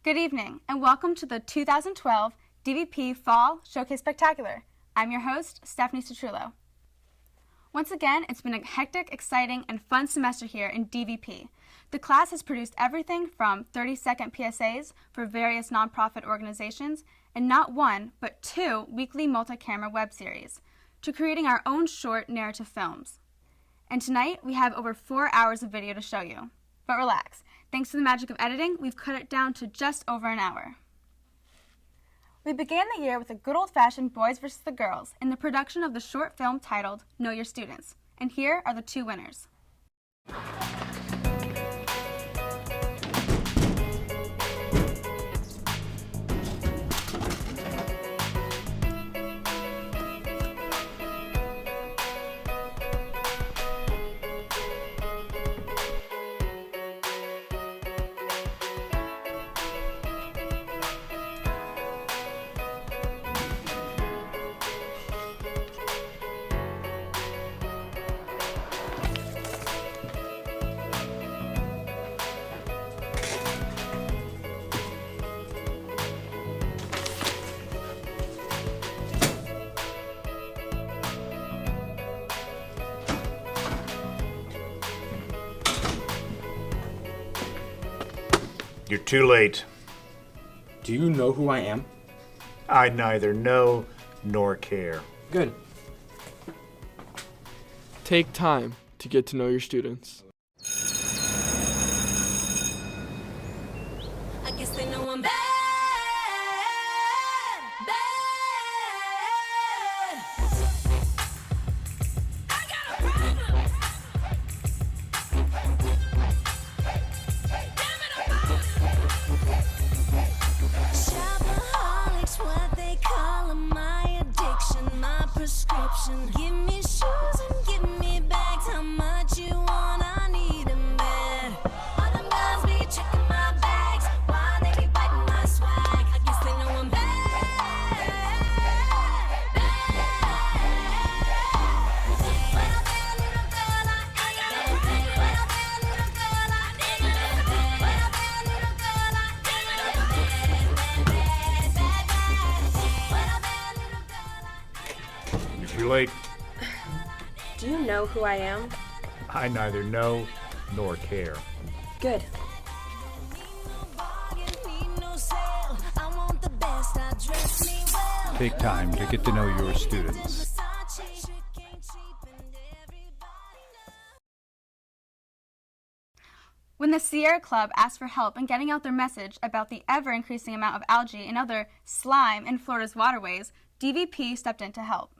Good evening, and welcome to the 2012 DVP Fall Showcase Spectacular. I'm your host, Stephanie Citrullo. Once again, it's been a hectic, exciting, and fun semester here in DVP. The class has produced everything from 30-second PSAs for various nonprofit organizations, and not one, but two weekly multi-camera web series, to creating our own short narrative films. And tonight, we have over 4 hours of video to show you. But relax. Thanks to the magic of editing, we've cut it down to just over an hour. We began the year with a good old-fashioned Boys vs. the Girls in the production of the short film titled Know Your Students. And here are the two winners. You're too late. Do you know who I am? I neither know nor care. Good. Take time to get to know your students. I guess they know I'm bad, bad. I got a problem. Damn it, I'm out. Shopaholics, what they call 'em, my addiction, my prescription. Give me shoes and give me bags. How much you want? I need 'em bad. All them guys be checking my bags. Why they be biting my swag? I guess they know I'm bad, bad. Well, bad little girl, I ain't got it. Well, bad little girl, I ain't got it. Well, bad little girl, I ain't got it. Bad, bad, bad, bad. Well, bad little girl, You're too late. Do you know who I am? I neither know nor care. Good. Take time to get to know your students. When the Sierra Club asked for help in getting out their message about the ever-increasing amount of algae and other slime in Florida's waterways, DVP stepped in to help.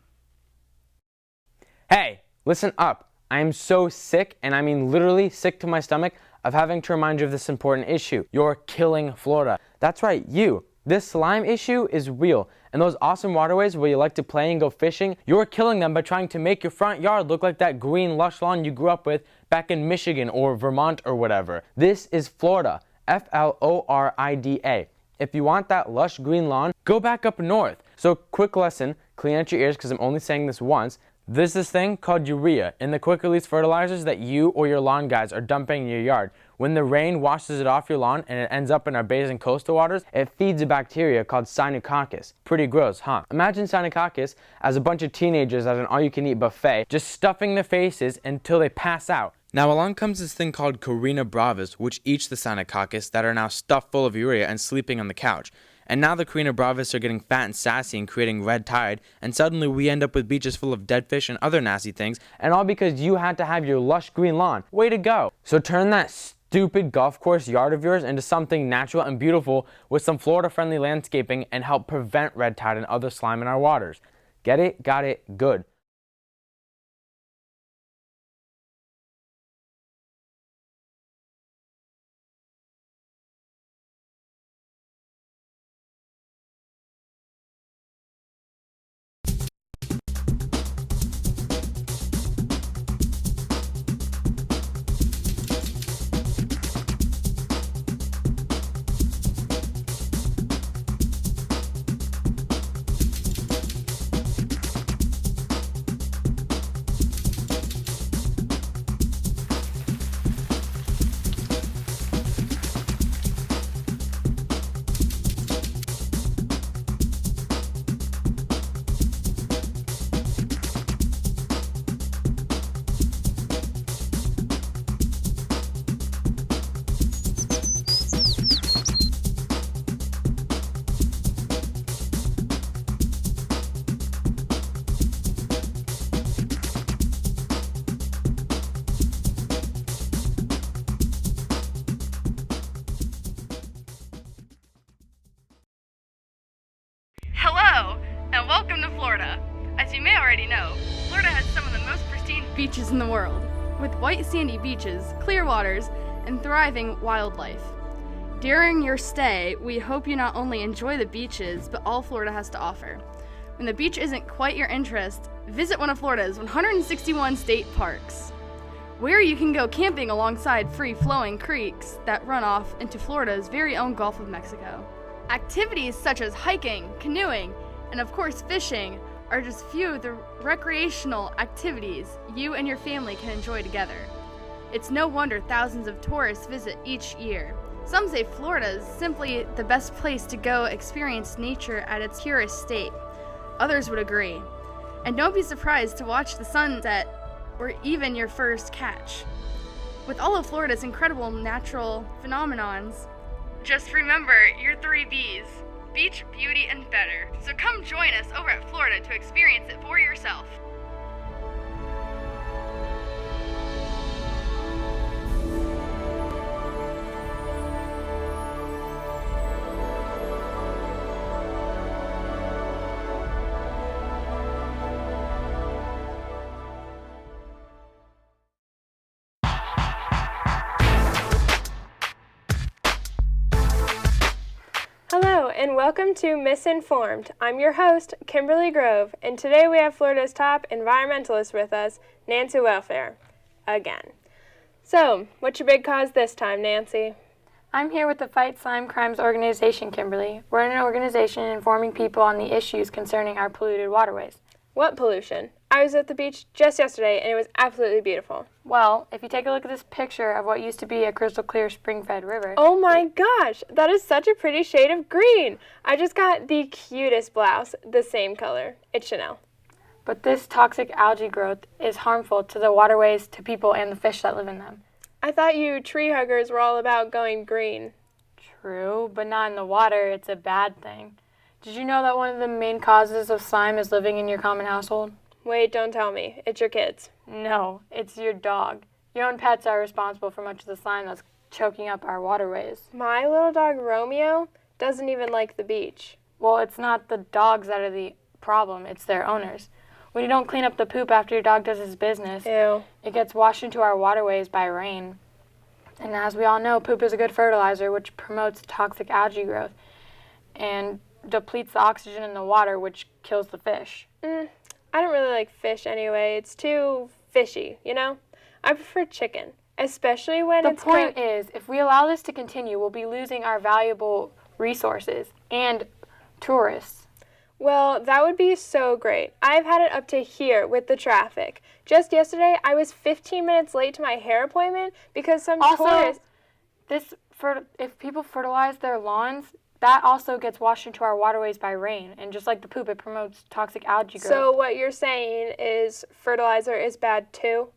Hey, listen up. I am so sick, and I mean literally sick to my stomach, of having to remind you of this important issue. You're killing Florida. That's right, you. This slime issue is real, and those awesome waterways where you like to play and go fishing, you're killing them by trying to make your front yard look like that green lush lawn you grew up with back in Michigan or Vermont or whatever. This is Florida, Florida. If you want that lush green lawn, go back up north. So quick lesson, clean out your ears because I'm only saying this once. There's this thing called urea in the quick release fertilizers that you or your lawn guys are dumping in your yard. When the rain washes it off your lawn and it ends up in our bays and coastal waters, it feeds a bacteria called Cyesis. Pretty gross, huh? Imagine Cyesis as a bunch of teenagers at an all-you-can-eat buffet, just stuffing their faces until they pass out. Now along comes this thing called Carina Bravis, which eats the Cyesis that are now stuffed full of urea and sleeping on the couch. And now the Carina Bravis are getting fat and sassy and creating red tide, and suddenly we end up with beaches full of dead fish and other nasty things, and all because you had to have your lush green lawn. Way to go! So turn that stupid golf course yard of yours into something natural and beautiful with some Florida-friendly landscaping and help prevent red tide and other slime in our waters. Get it? Got it? Good. and welcome to Florida. As you may already know, Florida has some of the most pristine beaches in the world, with white sandy beaches, clear waters, and thriving wildlife. During your stay, we hope you not only enjoy the beaches, but all Florida has to offer. When the beach isn't quite your interest, visit one of Florida's 161 state parks, where you can go camping alongside free-flowing creeks that run off into Florida's very own Gulf of Mexico. Activities such as hiking, canoeing, and of course fishing are just few of the recreational activities you and your family can enjoy together. It's no wonder thousands of tourists visit each year. Some say Florida is simply the best place to go experience nature at its purest state. Others would agree. And don't be surprised to watch the sunset or even your first catch. With all of Florida's incredible natural phenomenons, just remember your 3 B's: beach, beauty, and better. So come join us over at Florida to experience it for yourself. Hello, and welcome to Misinformed. I'm your host, Kimberly Grove, and today we have Florida's top environmentalist with us, Nancy Welfare, again. So, what's your big cause this time, Nancy? I'm here with the Fight Slime Crimes organization, Kimberly. We're an organization informing people on the issues concerning our polluted waterways. What pollution? I was at the beach just yesterday, and it was absolutely beautiful. Well, if you take a look at this picture of what used to be a crystal clear spring-fed river. Oh my gosh, that is such a pretty shade of green. I just got the cutest blouse, the same color. It's Chanel. But this toxic algae growth is harmful to the waterways, to people, and the fish that live in them. I thought you tree huggers were all about going green. True, but not in the water. It's a bad thing. Did you know that one of the main causes of slime is living in your common household? Wait, don't tell me. It's your kids. No, it's your dog. Your own pets are responsible for much of the slime that's choking up our waterways. My little dog Romeo doesn't even like the beach. Well, it's not the dogs that are the problem, it's their owners. When you don't clean up the poop after your dog does his business, Ew. It gets washed into our waterways by rain. And as we all know, poop is a good fertilizer, which promotes toxic algae growth and depletes the oxygen in the water, which kills the fish. I don't really like fish anyway. It's too fishy, you know? I prefer chicken, especially when The it's point is, if we allow this to continue, we'll be losing our valuable resources and tourists. Well, that would be so great. I've had it up to here with the traffic. Just yesterday, I was 15 minutes late to my hair appointment because some tourists... If people fertilize their lawns, that also gets washed into our waterways by rain. And just like the poop, it promotes toxic algae growth. So what you're saying is fertilizer is bad too?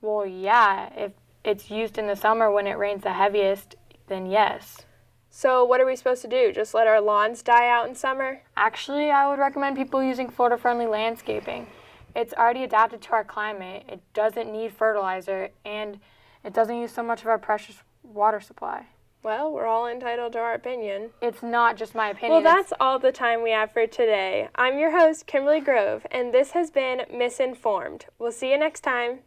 Well, yeah. If it's used in the summer when it rains the heaviest, then yes. So what are we supposed to do? Just let our lawns die out in summer? Actually, I would recommend people using Florida-friendly landscaping. It's already adapted to our climate. It doesn't need fertilizer, and it doesn't use so much of our precious water supply. Well, we're all entitled to our opinion. It's not just my opinion. Well, that's all the time we have for today. I'm your host, Kimberly Grove, and this has been Misinformed. We'll see you next time.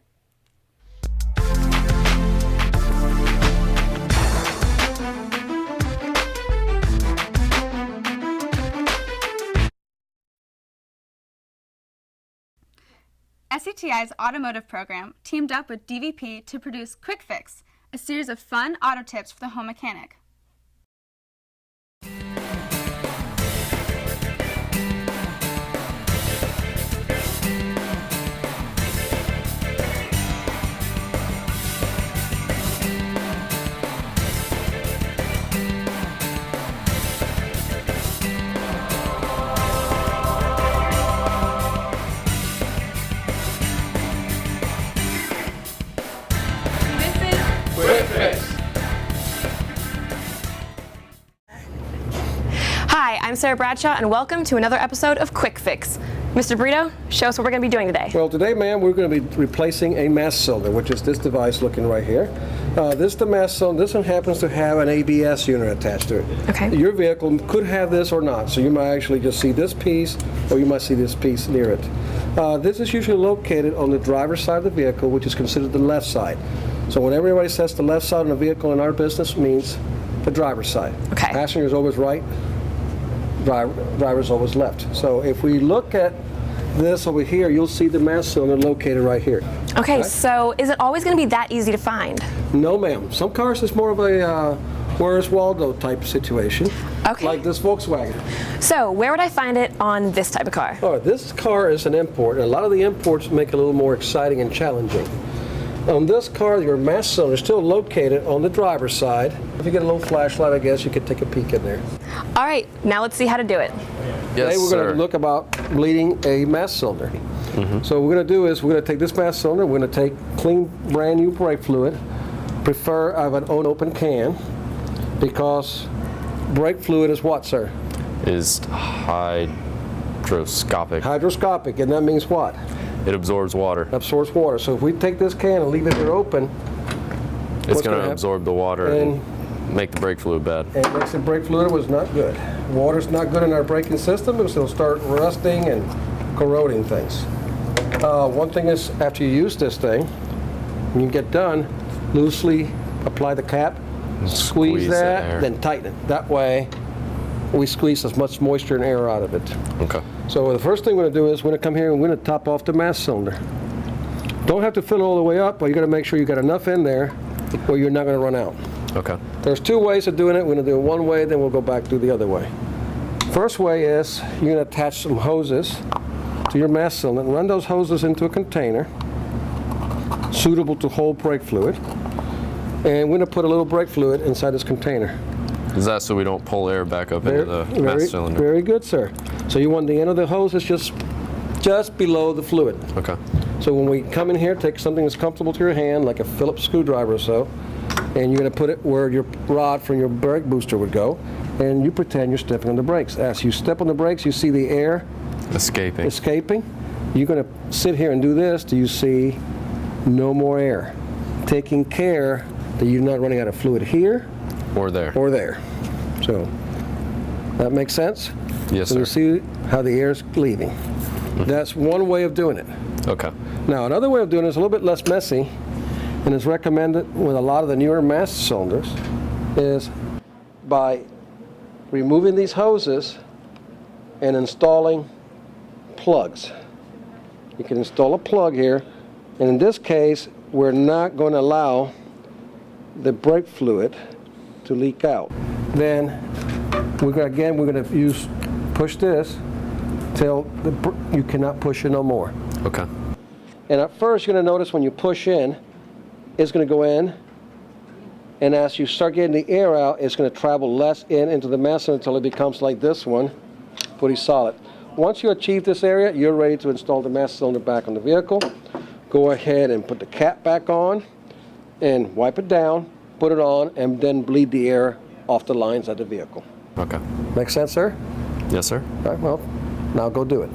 SCTI's automotive program teamed up with DVP to produce Quick Fix, a series of fun auto tips for the home mechanic. Hi, I'm Sarah Bradshaw, and welcome to another episode of Quick Fix. Mr. Brito, show us what we're going to be doing today. Well, today, ma'am, we're going to be replacing a mass cylinder, which is this device looking right here. This is the mass cylinder. This one happens to have an ABS unit attached to it. Okay. Your vehicle could have this or not, so you might actually just see this piece, or you might see this piece near it. This is usually located on the driver's side of the vehicle, which is considered the left side. So when everybody says the left side of the vehicle in our business means the driver's side. Okay. Passenger is always right, driver's always left. So if we look at this over here, you'll see the mass cylinder located right here. Okay, so is it always going to be that easy to find? No, ma'am. Some cars is more of a Where's Waldo type situation. Okay. Like this Volkswagen. So where would I find it on this type of car? Oh, this car is an import, and a lot of the imports make it a little more exciting and challenging. On this car, your mass cylinder is still located on the driver's side. If you get a little flashlight, I guess you could take a peek in there. All right, now let's see how to do it. Today we're going to look about bleeding a mass cylinder. So what we're going to do is we're going to take this mass cylinder, we're going to take clean, brand new brake fluid. Prefer I have an open can, because brake fluid is what, sir? Is hydroscopic. Hydroscopic, and that means what? It absorbs water. Absorbs water. So if we take this can and leave it here open, it's going to absorb the water and make the brake fluid bad. And it makes the brake fluid was not good. Water's not good in our braking system, so it'll start rusting and corroding things. One thing is, after you use this thing, when you get done, loosely apply the cap, squeeze that, then tighten it. That way, we squeeze as much moisture and air out of it. Okay. So the first thing we're going to do is we're going to come here and we're going to top off the mass cylinder. Don't have to fill it all the way up, but you got to make sure you got enough in there where you're not going to run out. Okay. There's two ways of doing it. We're going to do it one way, then we'll go back to the other way. First way is you're going to attach some hoses to your mass cylinder and run those hoses into a container suitable to hold brake fluid. And we're going to put a little brake fluid inside this container. Is that so we don't pull air back up into the mass cylinder? Very good, sir. So you want the end of the hose is just below the fluid. Okay. So when we come in here, take something that's comfortable to your hand, like a Phillips screwdriver or so, and you're going to put it where your rod from your brake booster would go, and you pretend you're stepping on the brakes. As you step on the brakes, you see the air escaping. You're going to sit here and do this till you see no more air, taking care that you're not running out of fluid here or there. So that makes sense? Yes, so sir. you see how the air is leaving. That's one way of doing it. Okay. Now another way of doing it is a little bit less messy, and is recommended with a lot of the newer mass cylinders, is by removing these hoses and installing plugs. You can install a plug here, and in this case, we're not going to allow the brake fluid to leak out. Then we're going to push this till you cannot push it no more. Okay. And at first, you're going to notice when you push in, it's going to go in, and as you start getting the air out, it's going to travel less into the mass until it becomes like this one, pretty solid. Once you achieve this area, you're ready to install the mass cylinder back on the vehicle. Go ahead and put the cap back on and wipe it down, put it on, and then bleed the air off the lines of the vehicle. Okay. Make sense, sir? Yes, sir. All right, well, now go do it.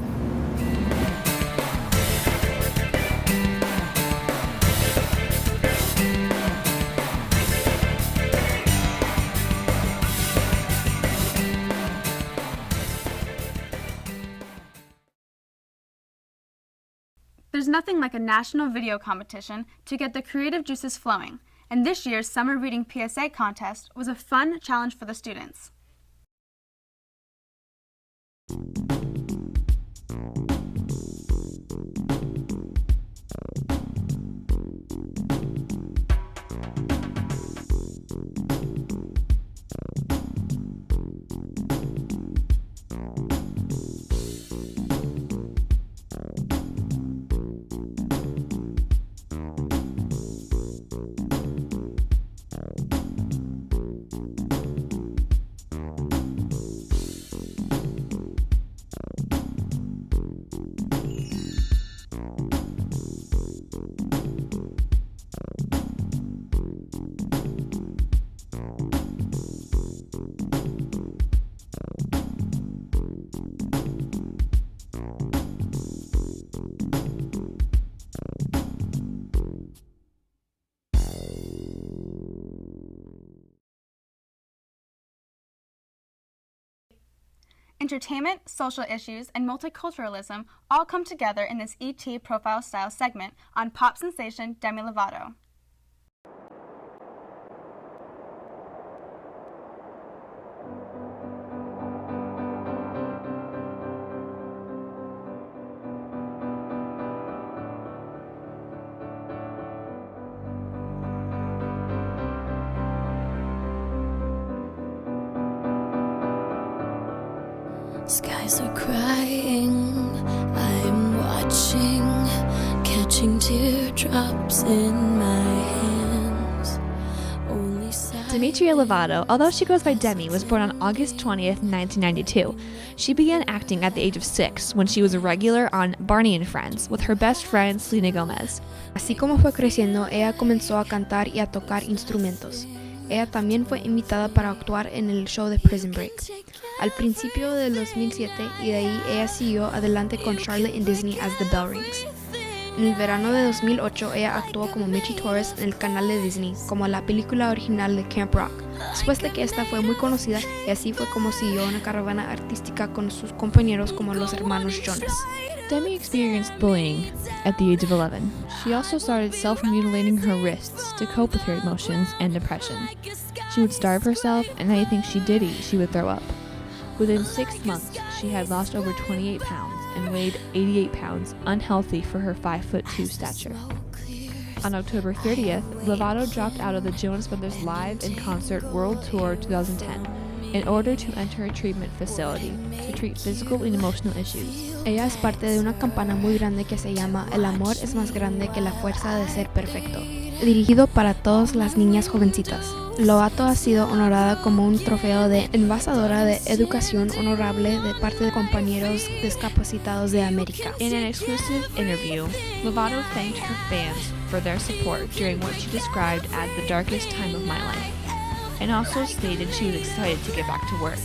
There's nothing like a national video competition to get the creative juices flowing, and this year's Summer Reading PSA contest was a fun challenge for the students. Entertainment, social issues, and multiculturalism all come together in this ET Profile Style segment on pop sensation Demi Lovato. Skies are crying, I'm watching, catching teardrops in my hands. Demetria Lovato, although she goes by Demi, was born on August 20th, 1992. She began acting at the age of 6 when she was a regular on Barney and Friends with her best friend Selena Gomez. Así como fue creciendo, ella comenzó a cantar y a tocar instrumentos. Ella también fue invitada para actuar en el show de Prison Break al principio del 2007 y de ahí ella siguió adelante con Charlotte en Disney as The Bell Rings. En el verano de 2008 ella actuó como Michi Torres en el canal de Disney como la película original de Camp Rock. Después de que esta fue muy conocida y así fue como siguió una caravana artística con sus compañeros como los hermanos Jonas. Demi experienced bullying at the age of 11. She also started self-mutilating her wrists to cope with her emotions and depression. She would starve herself, and anything she did eat, she would throw up. Within 6 months, she had lost over 28 pounds and weighed 88 pounds, unhealthy for her 5'2" stature. On October 30th, Lovato dropped out of the Jonas Brothers Live in Concert World Tour 2010 in order to enter a treatment facility to treat physical and emotional issues. Ella es parte de una campana muy grande que se llama El amor es más grande que la fuerza de ser perfecto, dirigido para todas las niñas jovencitas. Lovato ha sido honorada como un trofeo de embajadora de educación honorable de parte de compañeros discapacitados de América. In an exclusive interview, Lovato thanked her fans for their support during what she described as the darkest time of my life, and also stated she was excited to get back to work.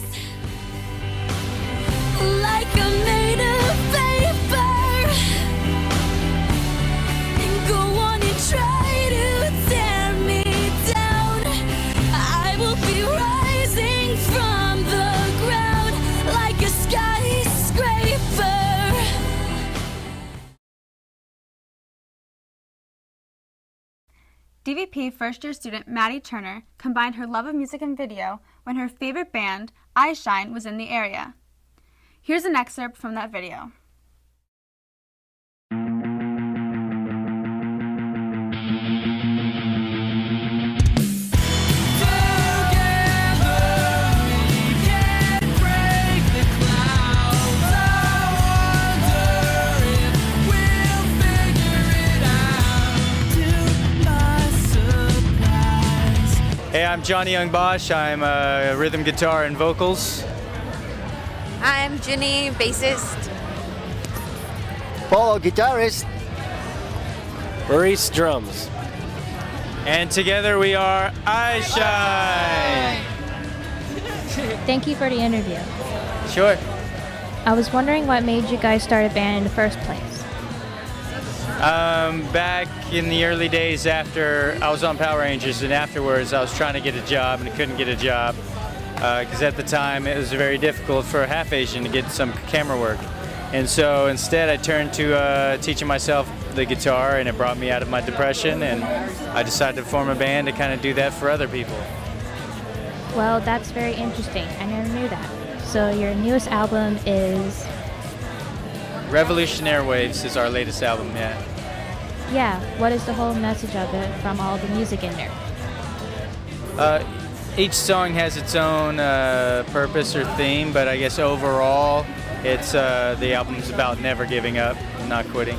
Like I'm made of paper, and go on and try to tear me down. I will be rising from the ground like a skyscraper. DVP first-year student Maddie Turner combined her love of music and video when her favorite band, Eyeshine, was in the area. Here's an excerpt from that video. Hey, I'm Johnny Young Bosch. I'm rhythm guitar and vocals. I'm Ginny, bassist. Paul, guitarist. Maurice, drums. And together we are Eyeshine. Thank you for the interview. Sure. I was wondering what made you guys start a band in the first place. Back in the early days after I was on Power Rangers, and afterwards I was trying to get a job and I couldn't get a job because at the time it was very difficult for a half Asian to get some camera work. And so instead I turned to teaching myself the guitar, and it brought me out of my depression, and I decided to form a band to kind of do that for other people. Well, that's very interesting. I never knew that. So your newest album is... Revolutionary Waves is our latest album, yeah. Yeah, what is the whole message of it from all the music in there? Each song has its own purpose or theme, but I guess overall it's the album's about never giving up and not quitting.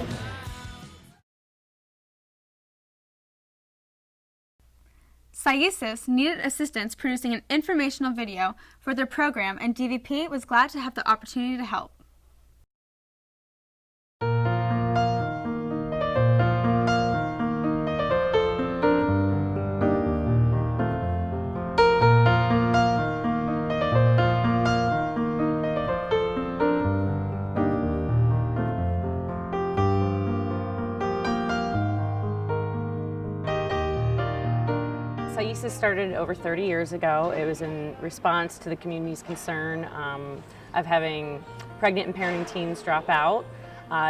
Cyesis needed assistance producing an informational video for their program, and DVP was glad to have the opportunity to help. Cyesis started over 30 years ago. It was in response to the community's concern of having pregnant and parenting teens drop out.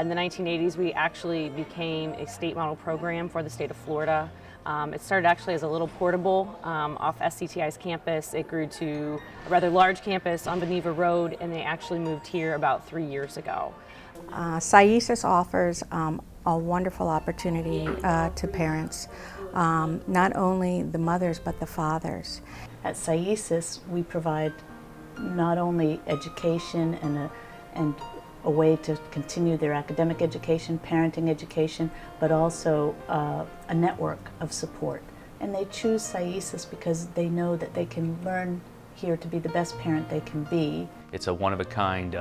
In the 1980s, we actually became a state model program for the state of Florida. It started actually as a little portable off SCTI's campus. It grew to a rather large campus on Beneva Road, and they actually moved here about 3 years ago. Cyesis offers a wonderful opportunity to parents, not only the mothers but the fathers. At Cyesis, we provide not only education and a way to continue their academic education, parenting education, but also a network of support. And they choose Cyesis because they know that they can learn here to be the best parent they can be. It's a one-of-a-kind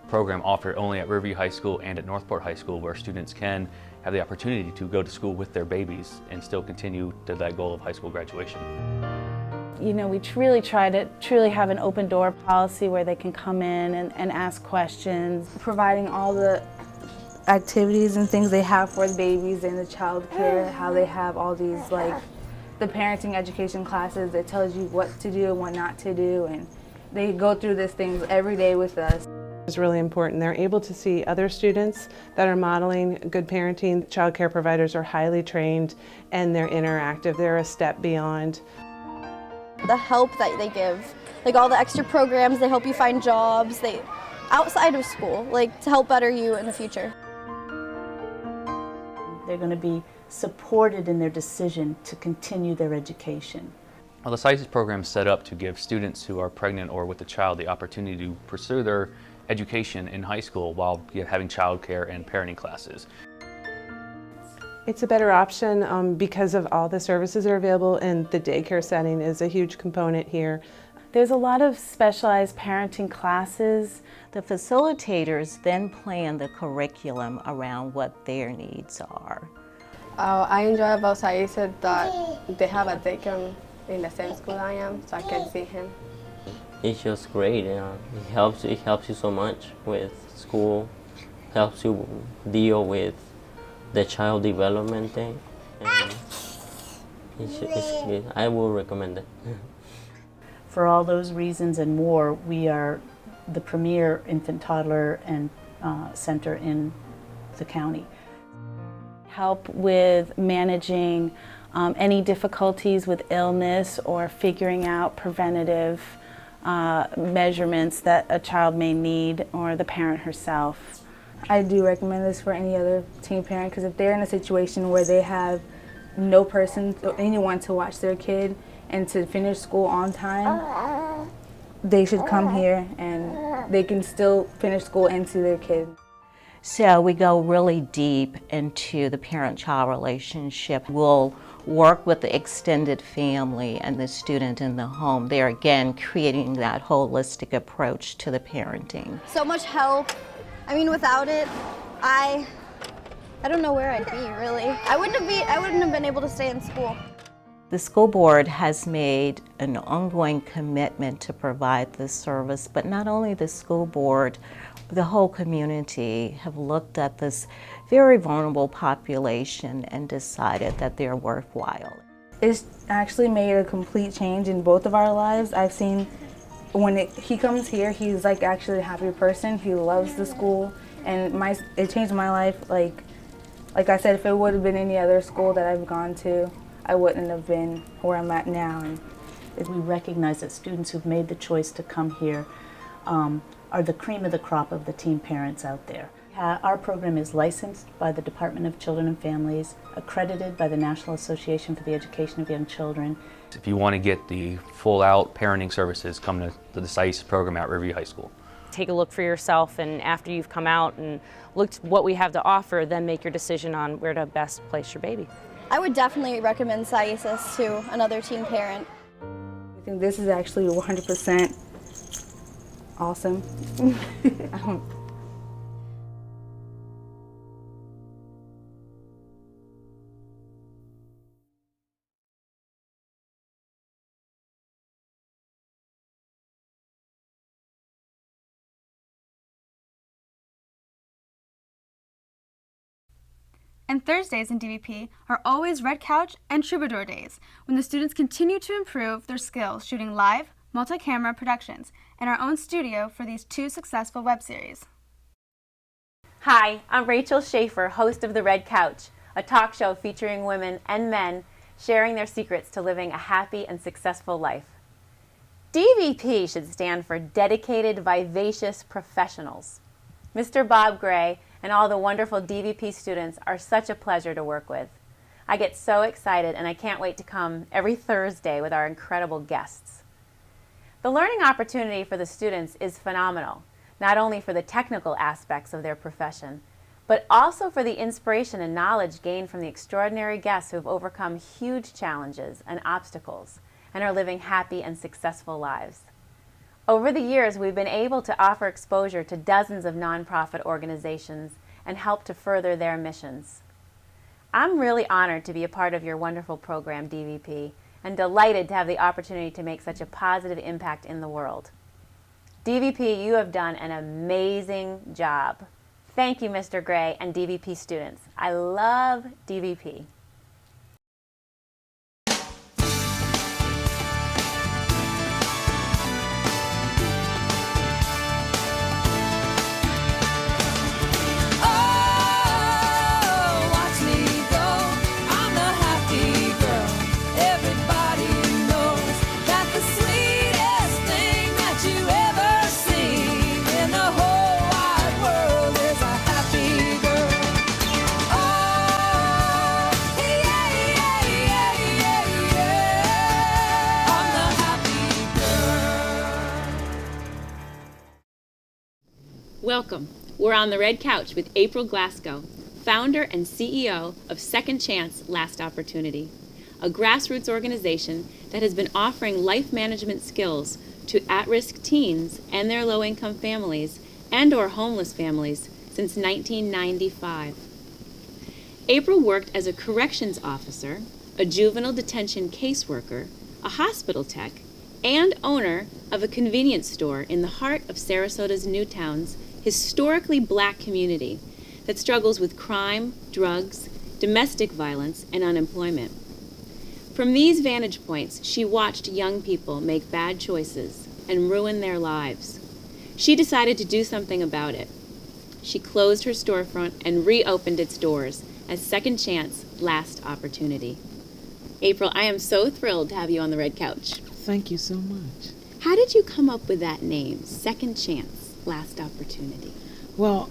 program offered only at Riverview High School and at Northport High School, where students can have the opportunity to go to school with their babies and still continue to that goal of high school graduation. You know, we really try to have an open door policy where they can come in and ask questions. Providing all the activities and things they have for the babies in the child care, how they have all these, like, the parenting education classes that tells you what to do and what not to do, and they go through these things every day with us. It's really important. They're able to see other students that are modeling good parenting. Child care providers are highly trained and they're interactive. They're a step beyond. The help that they give, like all the extra programs, they help you find jobs, outside of school, like to help better you in the future. They're going to be supported in their decision to continue their education. Well, the Cyesis program is set up to give students who are pregnant or with a child the opportunity to pursue their education in high school while having child care and parenting classes. It's a better option because of all the services that are available, and the daycare setting is a huge component here. There's a lot of specialized parenting classes. The facilitators then plan the curriculum around what their needs are. I enjoy about Cyesis that they have a daycare in the same school I am, so I can see him. It's just great. It helps you so much with school, helps you deal with the child development thing. And I will recommend it. For all those reasons and more, we are the premier infant, toddler, and center in the county. Help with managing any difficulties with illness or figuring out preventative measurements that a child may need, or the parent herself. I do recommend this for any other teen parent, because if they're in a situation where they have no person or anyone to watch their kid and to finish school on time, they should come here and they can still finish school and see their kid. So we go really deep into the parent-child relationship. We'll work with the extended family and the student in the home. They're again creating that holistic approach to the parenting. So much help. I mean, without it, I don't know where I'd be, really. I wouldn't have been able to stay in school. The school board has made an ongoing commitment to provide this service, but not only the school board, the whole community have looked at this very vulnerable population and decided that they're worthwhile. It's actually made a complete change in both of our lives. I've seen when he comes here, he's like actually a happy person. He loves the school, and it changed my life. Like I said, if it would have been any other school that I've gone to, I wouldn't have been where I'm at now. And we recognize that students who've made the choice to come here are the cream of the crop of the teen parents out there. Our program is licensed by the Department of Children and Families, accredited by the National Association for the Education of Young Children. If you want to get the full-out parenting services, come to the Cyesis program at Riverview High School. Take a look for yourself, and after you've come out and looked at what we have to offer, then make your decision on where to best place your baby. I would definitely recommend Cyesis to another teen parent. I think this is actually 100% awesome. And Thursdays in DVP are always Red Couch and Troubadour days, when the students continue to improve their skills shooting live, multi-camera productions in our own studio for these 2 successful web series. Hi, I'm Rachel Schaefer, host of The Red Couch, a talk show featuring women and men sharing their secrets to living a happy and successful life. DVP should stand for Dedicated Vivacious Professionals. Mr. Bob Gray and all the wonderful DVP students are such a pleasure to work with. I get so excited and I can't wait to come every Thursday with our incredible guests. The learning opportunity for the students is phenomenal, not only for the technical aspects of their profession, but also for the inspiration and knowledge gained from the extraordinary guests who have overcome huge challenges and obstacles and are living happy and successful lives. Over the years, we've been able to offer exposure to dozens of nonprofit organizations and help to further their missions. I'm really honored to be a part of your wonderful program, DVP, and delighted to have the opportunity to make such a positive impact in the world. DVP, you have done an amazing job. Thank you, Mr. Gray and DVP students. I love DVP. Welcome. We're on the Red Couch with April Glasgow, founder and CEO of Second Chance Last Opportunity, a grassroots organization that has been offering life management skills to at-risk teens and their low-income families and/or homeless families since 1995. April worked as a corrections officer, a juvenile detention caseworker, a hospital tech, and owner of a convenience store in the heart of Sarasota's Newtown's historically black community that struggles with crime, drugs, domestic violence, and unemployment. From these vantage points, she watched young people make bad choices and ruin their lives. She decided to do something about it. She closed her storefront and reopened its doors as Second Chance Last Opportunity. April, I am so thrilled to have you on the Red Couch. Thank you so much. How did you come up with that name, Second Chance Last Opportunity? Well,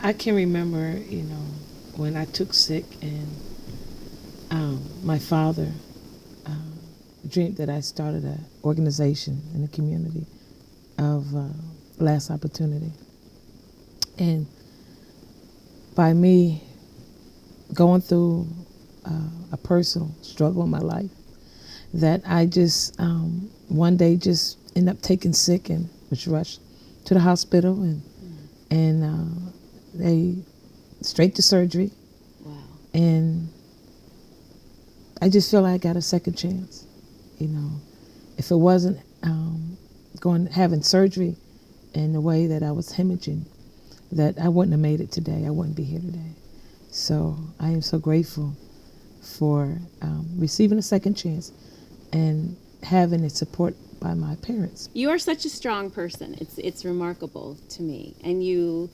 I can remember, when I took sick and my father dreamed that I started an organization in the community of Last Opportunity. And by me going through a personal struggle in my life, that I just one day just ended up taking sick and was rushed to the hospital and they straight to surgery. Wow. And I just feel like I got a second chance. If it wasn't having surgery in the way that I was hemorrhaging, that I wouldn't have made it today. I wouldn't be here today. So I am so grateful for receiving a second chance and having its support by my parents. You are such a strong person. It's remarkable to me. And you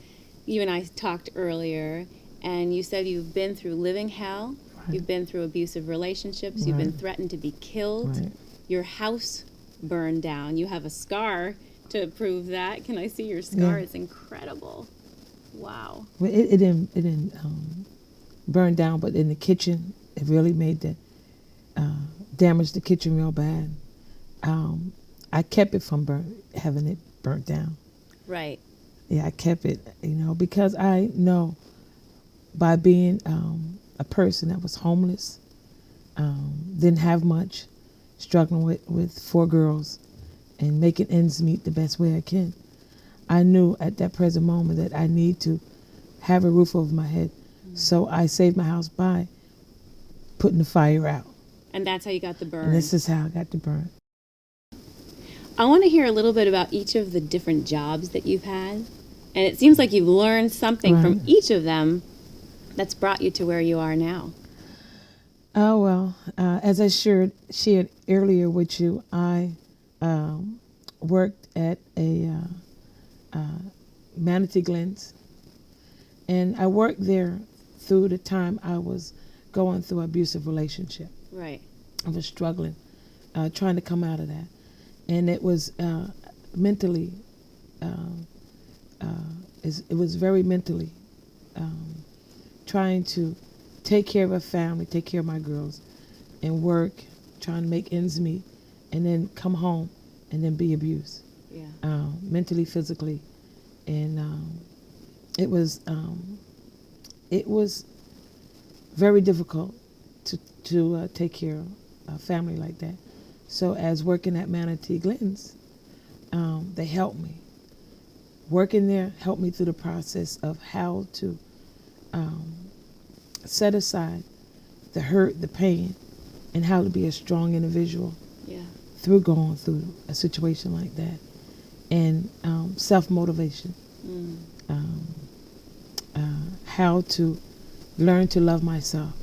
and I talked earlier, and you said you've been through living hell. Right. You've been through abusive relationships. Right. You've been threatened to be killed. Right. Your house burned down. You have a scar to prove that. Can I see your scar? Yeah. It's incredible. Wow. Well, it didn't burn down, but in the kitchen, it really made damaged the kitchen real bad. I kept it from having it burnt down. Right. Yeah, I kept it, because I know by being a person that was homeless, didn't have much, struggling with 4 girls and making ends meet the best way I can, I knew at that present moment that I need to have a roof over my head. Mm-hmm. So I saved my house by putting the fire out. And that's how you got the burn. And this is how I got the burn. I want to hear a little bit about each of the different jobs that you've had. And it seems like you've learned something from each of them that's brought you to where you are now? Oh, well, as I shared earlier with you, I worked at a Manatee Glens, and I worked there through the time I was going through an abusive relationship. Right. I was struggling, trying to come out of that. And it was mentally, it was very mentally trying to take care of a family, take care of my girls, and work, trying to make ends meet, and then come home and then be abused. Yeah. Mentally, physically. And it was very difficult to take care of a family like that. So as working at Manatee Glens, they helped me. Working there helped me through the process of how to set aside the hurt, the pain, and how to be a strong individual through going through a situation like that. And self-motivation. How to learn to love myself.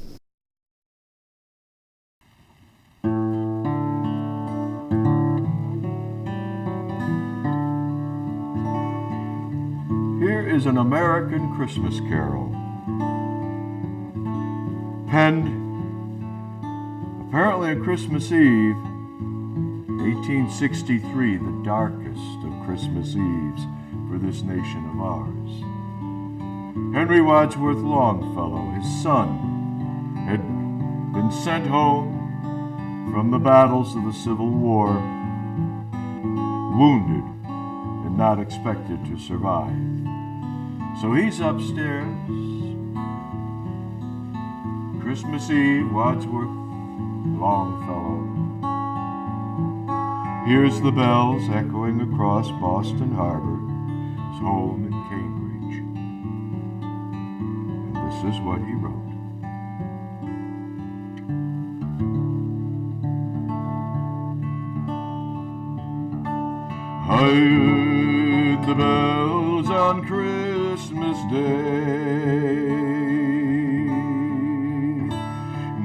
Here is an American Christmas carol, penned apparently on Christmas Eve, 1863, the darkest of Christmas Eves for this nation of ours. Henry Wadsworth Longfellow, his son, had been sent home from the battles of the Civil War, wounded and not expected to survive. So he's upstairs, Christmas Eve, Wadsworth Longfellow. Hears the bells echoing across Boston Harbor, his home in Cambridge. And this is what he wrote. I heard the bells on Christmas Day,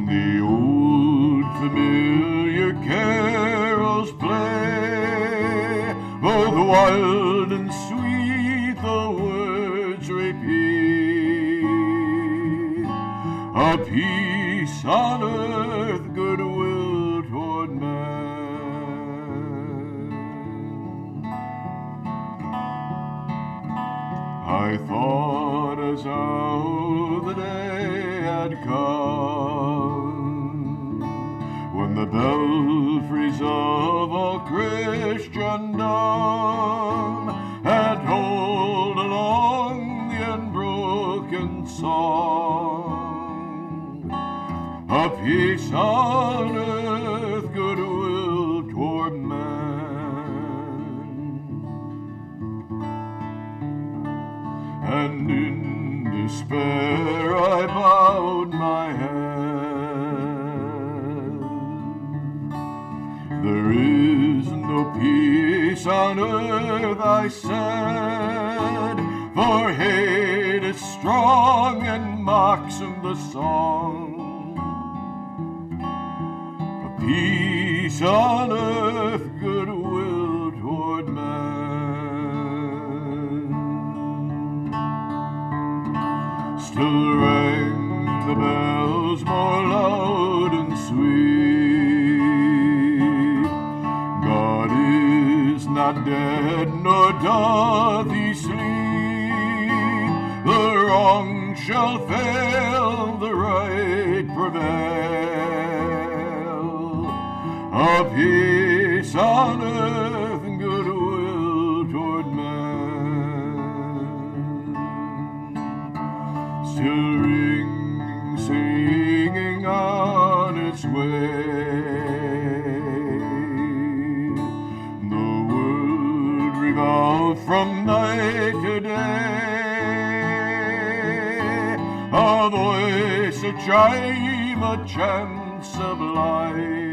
the old familiar carols play, both wild and sweet the words repeat, a peace on earth, goodwill toward man. I thought as how the day had come when the belfries of all Christendom had tolled along the unbroken song, a peace on earth, goodwill toward man. And in despair I bowed my head. There is no peace on earth, I said, for hate is strong and mocks in the song. A peace on earth, goodwill toward man. Still rang the bells more loud and sweet. God is not dead, nor doth he sleep. The wrong shall fail, the right prevail. A peace on earth and goodwill toward man. Still ring, singing on its way. The world revolves from night to day. A voice, a chime, a chant sublime.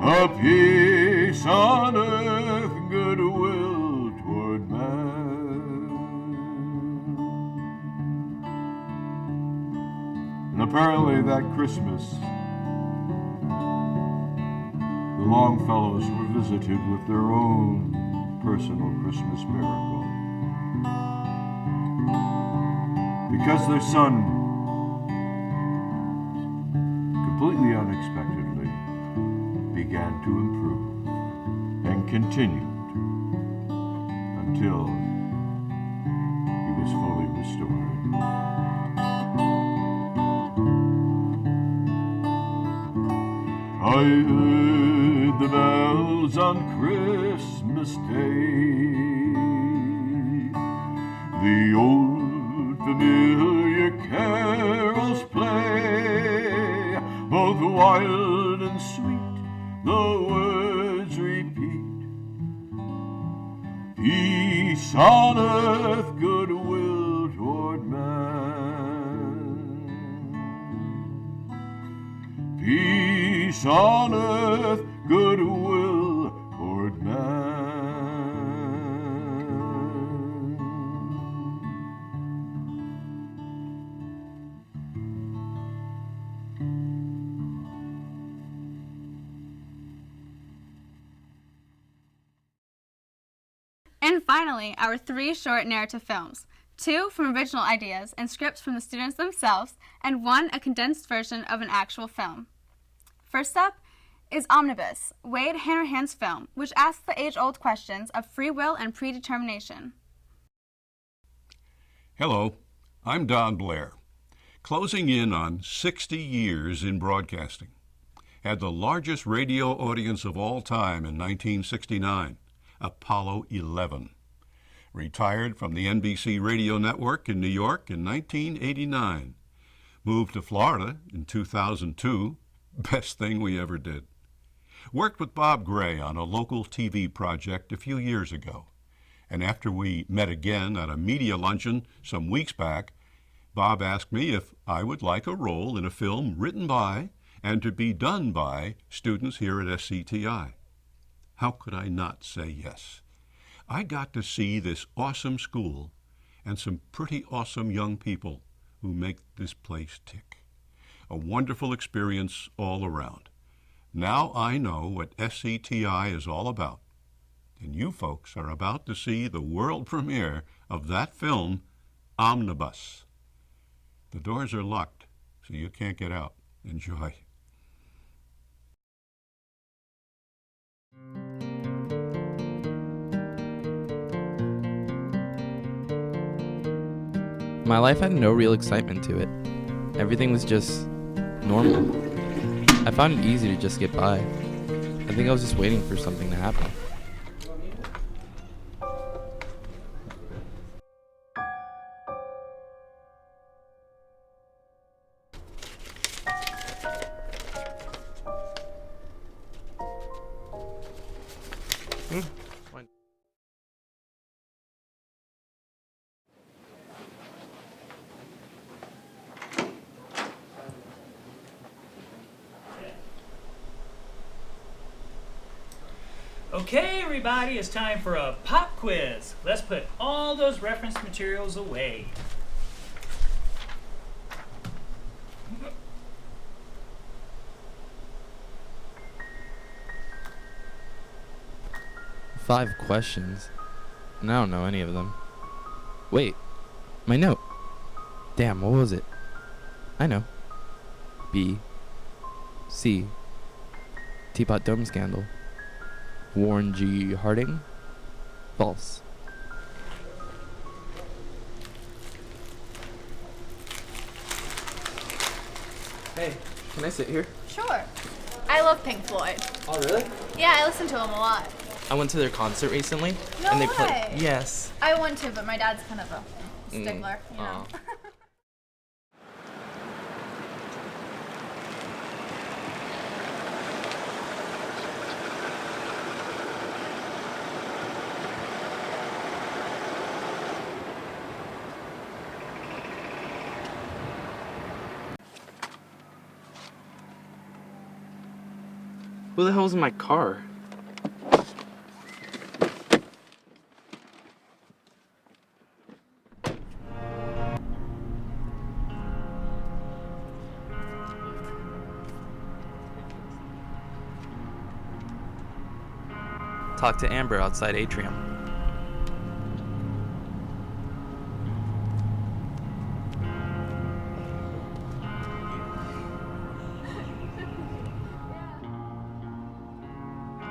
A peace on earth, goodwill toward man. Apparently that Christmas, the Longfellows were visited with their own personal Christmas miracle. Because their son, completely unexpectedly, began to improve and continued until he was fully restored. I heard the bells on Christmas Day, the old familiar carols play, both wild and sweet, the words repeat. Peace on earth, goodwill toward man. Peace on earth, goodwill toward man. And finally, our 3 short narrative films, 2 from original ideas and scripts from the students themselves, and 1 a condensed version of an actual film. First up is Omnibus, Wade Hanrahan's film, which asks the age-old questions of free will and predetermination. Hello, I'm Don Blair, closing in on 60 years in broadcasting. Had the largest radio audience of all time in 1969, Apollo 11. Retired from the NBC radio network in New York in 1989. Moved to Florida in 2002. Best thing we ever did. Worked with Bob Gray on a local TV project a few years ago. And after we met again at a media luncheon some weeks back, Bob asked me if I would like a role in a film written by and to be done by students here at SCTI. How could I not say yes? I got to see this awesome school and some pretty awesome young people who make this place tick. A wonderful experience all around. Now I know what SCTI is all about. And you folks are about to see the world premiere of that film, Omnibus. The doors are locked, so you can't get out. Enjoy. My life had no real excitement to it. Everything was just normal. I found it easy to just get by. I think I was just waiting for something to happen. Okay, everybody, it's time for a pop quiz. Let's put all those reference materials away. Five questions. And I don't know any of them. Wait, my note. Damn, what was it? I know. B. C. Teapot Dome Scandal. Warren G. Harding? False. Hey, can I sit here? Sure. I love Pink Floyd. Oh, really? Yeah, I listen to them a lot. I went to their concert recently. No and they way. played. Yes. I want to, but my dad's kind of a stickler, you know. Aw. Who the hell's in my car? talk to Amber outside Atrium.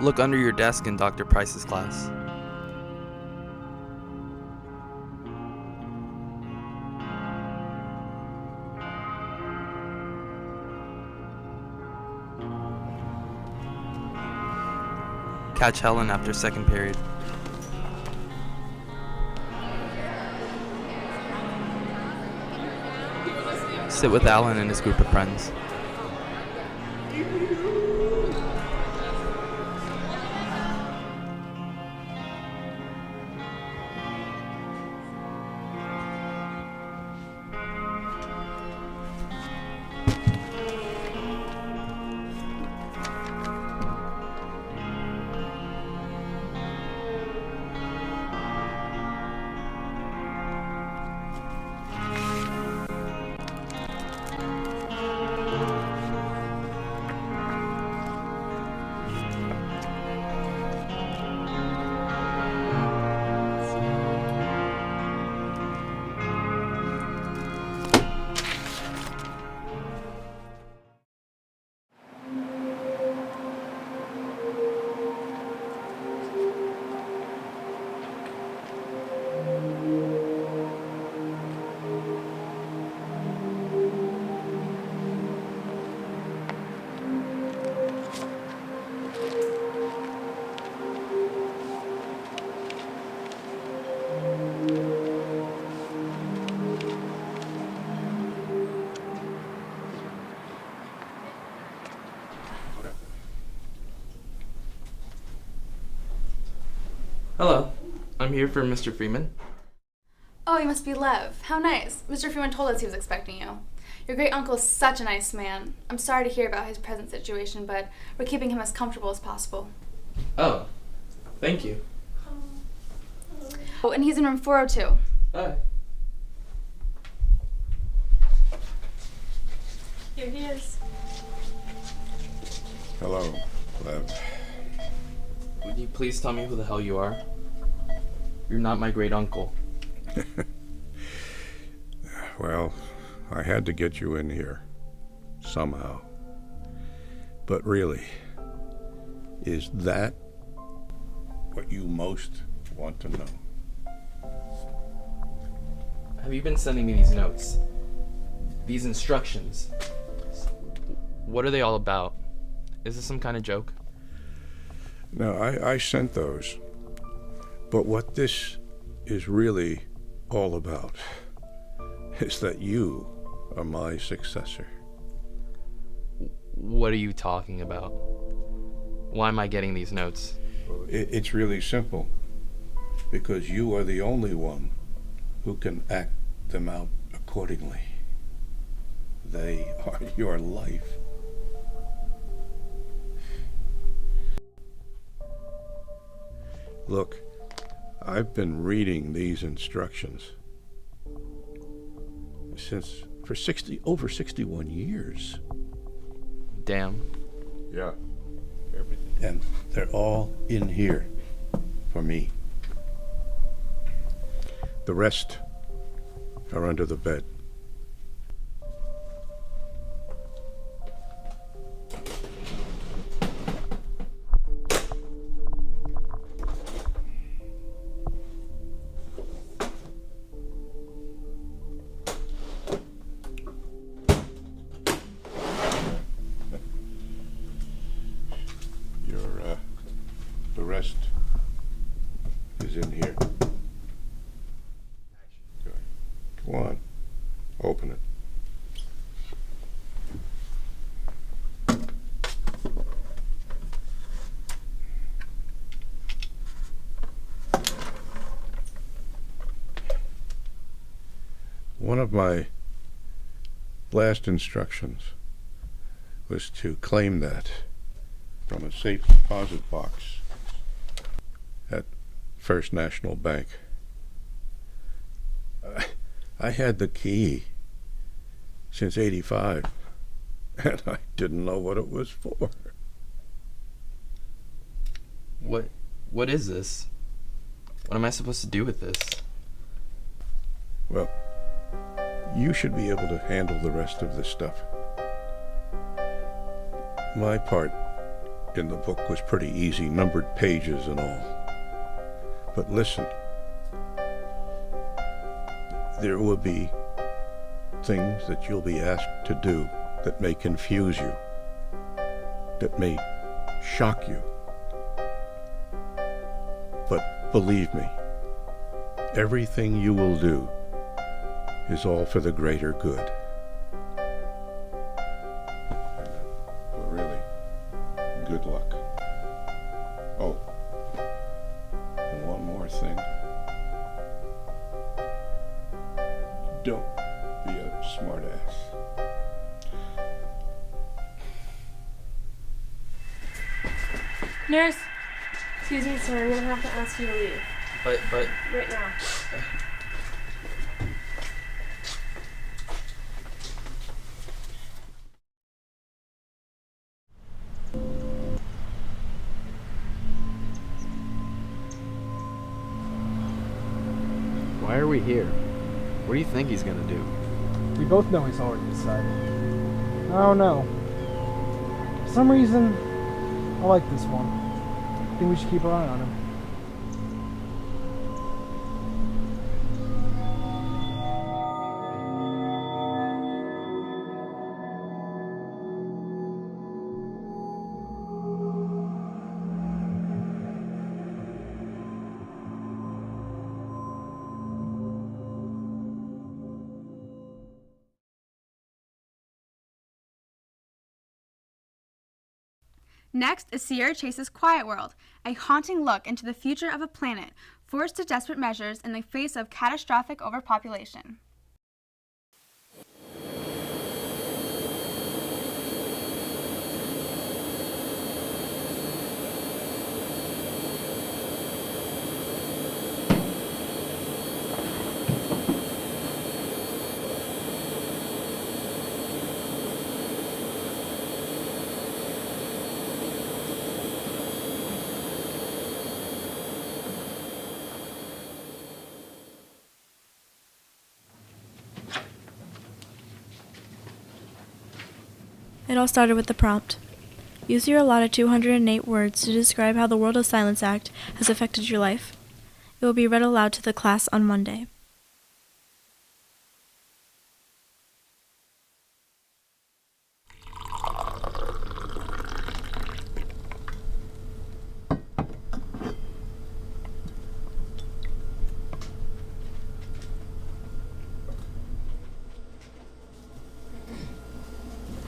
Look under your desk in Dr. Price's class. Catch Helen after second period. Sit with Alan and his group of friends. Hello, I'm here for Mr. Freeman. Oh, you must be Lev. How nice. Mr. Freeman told us he was expecting you. Your great uncle is such a nice man. I'm sorry to hear about his present situation, but we're keeping him as comfortable as possible. Oh, thank you. Oh, and he's in room 402. Hi. Here he is. Hello, Lev. Would you please tell me who the hell you are? You're not my great uncle. Well, I had to get you in here. Somehow. But really, is that what you most want to know? Have you been sending me these notes? These instructions? What are they all about? Is this some kind of joke? No, I sent those. But what this is really all about is that you are my successor. What are you talking about? Why am I getting these notes? It's really simple. Because you are the only one who can act them out accordingly. They are your life. Look, I've been reading these instructions for over 61 years. Damn. Yeah. Everything. And they're all in here for me. The rest are under the bed. The rest is in here. Go on, open it. One of my last instructions was to claim that from a safe deposit box at First National Bank. I had the key since '85, and I didn't know what it was for. What What is this? What am I supposed to do with this? Well, you should be able to handle the rest of this stuff. My part in the book was pretty easy, numbered pages and all. But listen, there will be things that you'll be asked to do that may confuse you, that may shock you. But believe me, everything you will do is all for the greater good. Well, really, good luck. Oh, and one more thing. Don't be a smartass. Nurse! Excuse me, sir, I'm gonna have to ask you to leave. But... Right now. Why are we here? What do you think he's gonna do? We both know he's already decided. I don't know. For some reason, I like this one. I think we should keep our eye on him. Next is Sierra Chase's Quiet World, a haunting look into the future of a planet forced to desperate measures in the face of catastrophic overpopulation. It all started with the prompt. Use your allotted 208 words to describe how the World of Silence Act has affected your life. It will be read aloud to the class on Monday.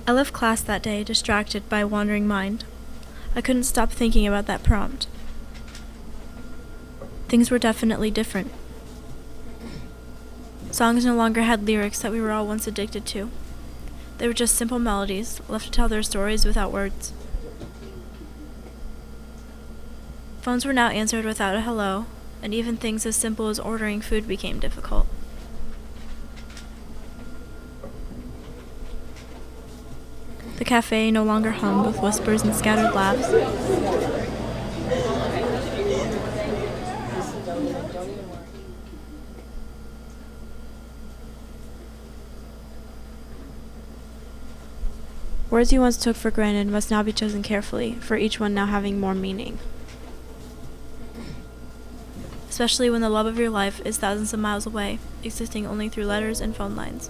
I left class that day distracted by a wandering mind. I couldn't stop thinking about that prompt. Things were definitely different. Songs no longer had lyrics that we were all once addicted to. They were just simple melodies, left to tell their stories without words. Phones were now answered without a hello, and even things as simple as ordering food became difficult. The cafe no longer hummed with whispers and scattered laughs. Words you once took for granted must now be chosen carefully, for each one now having more meaning. Especially when the love of your life is thousands of miles away, existing only through letters and phone lines.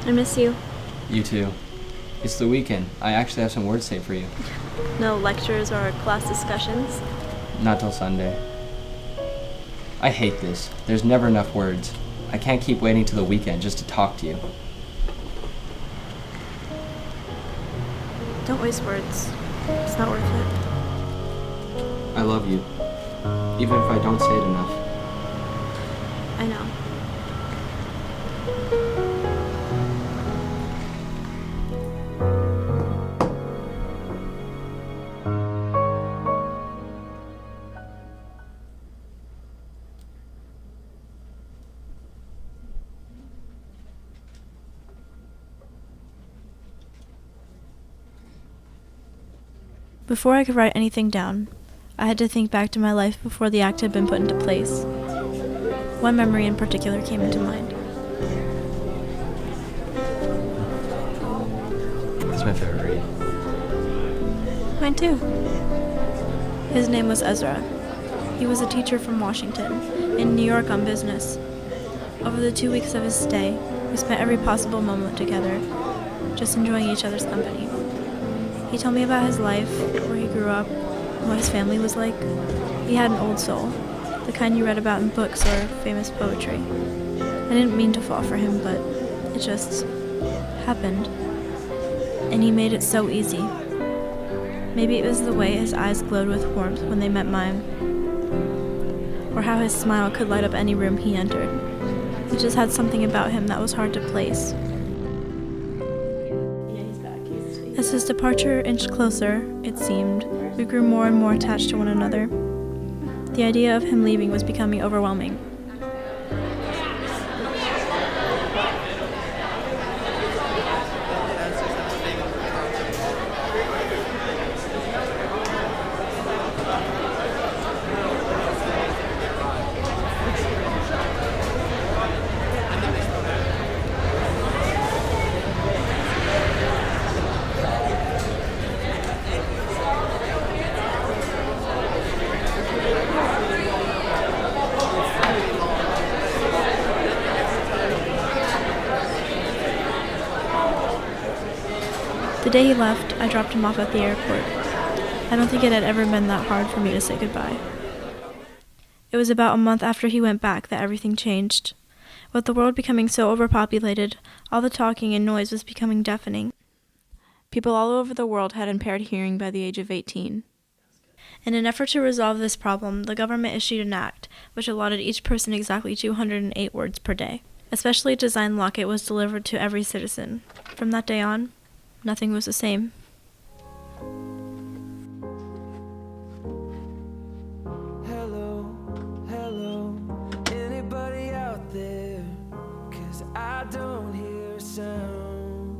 I miss you. You too. It's the weekend. I actually have some words saved for you. No lectures or class discussions. Not till Sunday. I hate this. There's never enough words. I can't keep waiting till the weekend just to talk to you. Don't waste words. It's not worth it. I love you. even if I don't say it enough. I know. Before I could write anything down, I had to think back to my life before the act had been put into place. One memory in particular came into mind. That's my favorite read. Mine too. His name was Ezra. He was a teacher from Washington, in New York on business. Over the 2 weeks of his stay, we spent every possible moment together, just enjoying each other's company. He told me about his life, where he grew up, what his family was like. He had an old soul, the kind you read about in books or famous poetry. I didn't mean to fall for him, but it just happened. And he made it so easy. Maybe it was the way his eyes glowed with warmth when they met mine, or how his smile could light up any room he entered. He just had something about him that was hard to place. As his departure inched closer, it seemed, we grew more and more attached to one another. The idea of him leaving was becoming overwhelming. The day he left, I dropped him off at the airport. I don't think it had ever been that hard for me to say goodbye. It was about a month after he went back that everything changed. With the world becoming so overpopulated, all the talking and noise was becoming deafening. People all over the world had impaired hearing by the age of 18. In an effort to resolve this problem, the government issued an act which allotted each person exactly 208 words per day. A specially designed locket was delivered to every citizen. From that day on, nothing was the same. Hello, hello, anybody out there? 'Cause I don't hear a sound.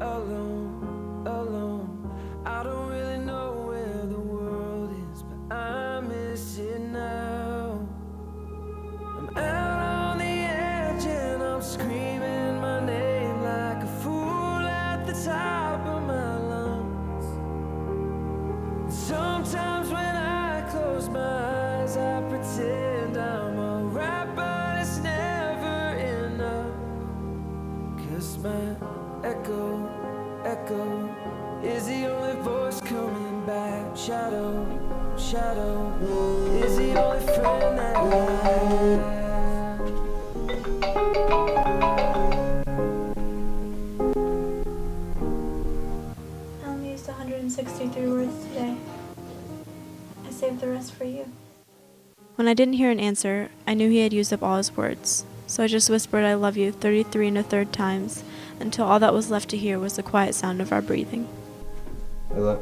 Alone, alone, I don't really know where the world is, but I miss it now. I'm out on the edge and I'm screaming my name like a fool at the top of my lungs. Sometimes when I close my eyes, I pretend I'm alright, but it's never enough. 'Cause my echo is the only voice coming back. Shadow is the only friend that I have. I only used 163 words today. I saved the rest for you. When I didn't hear an answer, I knew he had used up all his words, so I just whispered I love you 33 1/3 times, until all that was left to hear was the quiet sound of our breathing. Hello.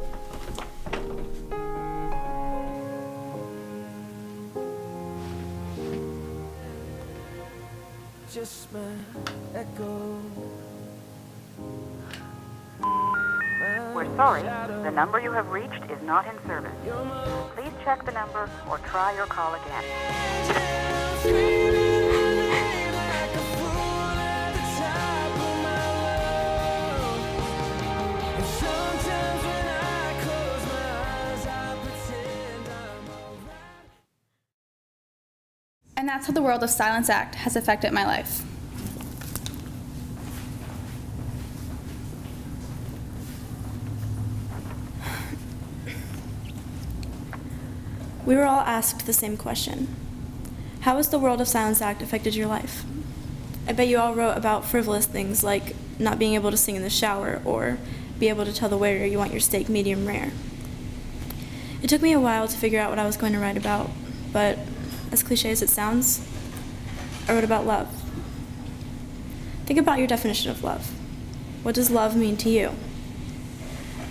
Just my echo. We're sorry, the number you have reached is not in service. Please check the number or try your call again. And that's how the World of Silence Act has affected my life. We were all asked the same question. How has the World of Silence Act affected your life? I bet you all wrote about frivolous things like not being able to sing in the shower or be able to tell the waiter you want your steak medium rare. It took me a while to figure out what I was going to write about, but as cliche as it sounds, I wrote about love. Think about your definition of love. What does love mean to you?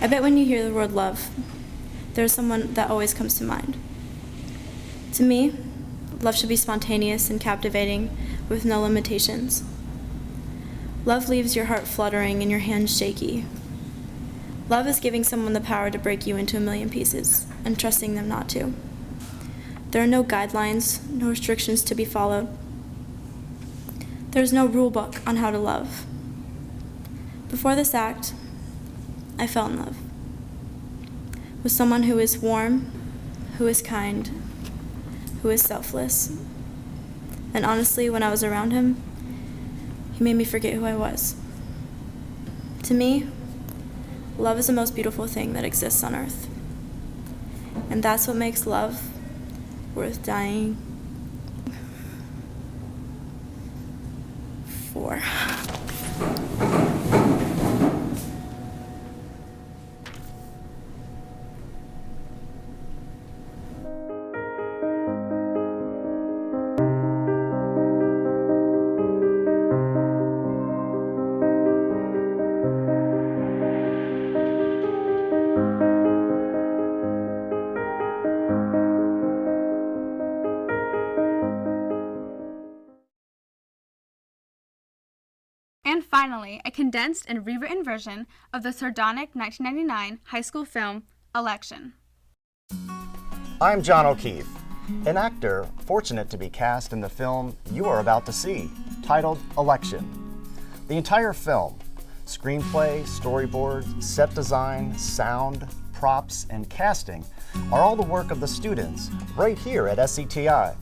I bet when you hear the word love, there's someone that always comes to mind. To me, love should be spontaneous and captivating with no limitations. Love leaves your heart fluttering and your hands shaky. Love is giving someone the power to break you into a million pieces and trusting them not to. There are no guidelines, no restrictions to be followed. There's no rule book on how to love. Before this act, I fell in love with someone who is warm, who is kind, who is selfless. And honestly, when I was around him, he made me forget who I was. To me, love is the most beautiful thing that exists on earth. And that's what makes love worth dying for. And finally, a condensed and rewritten version of the sardonic 1999 high school film, Election. I'm John O'Keefe, an actor fortunate to be cast in the film you are about to see, titled Election. The entire film, screenplay, storyboard, set design, sound, props, and casting are all the work of the students right here at SCTI.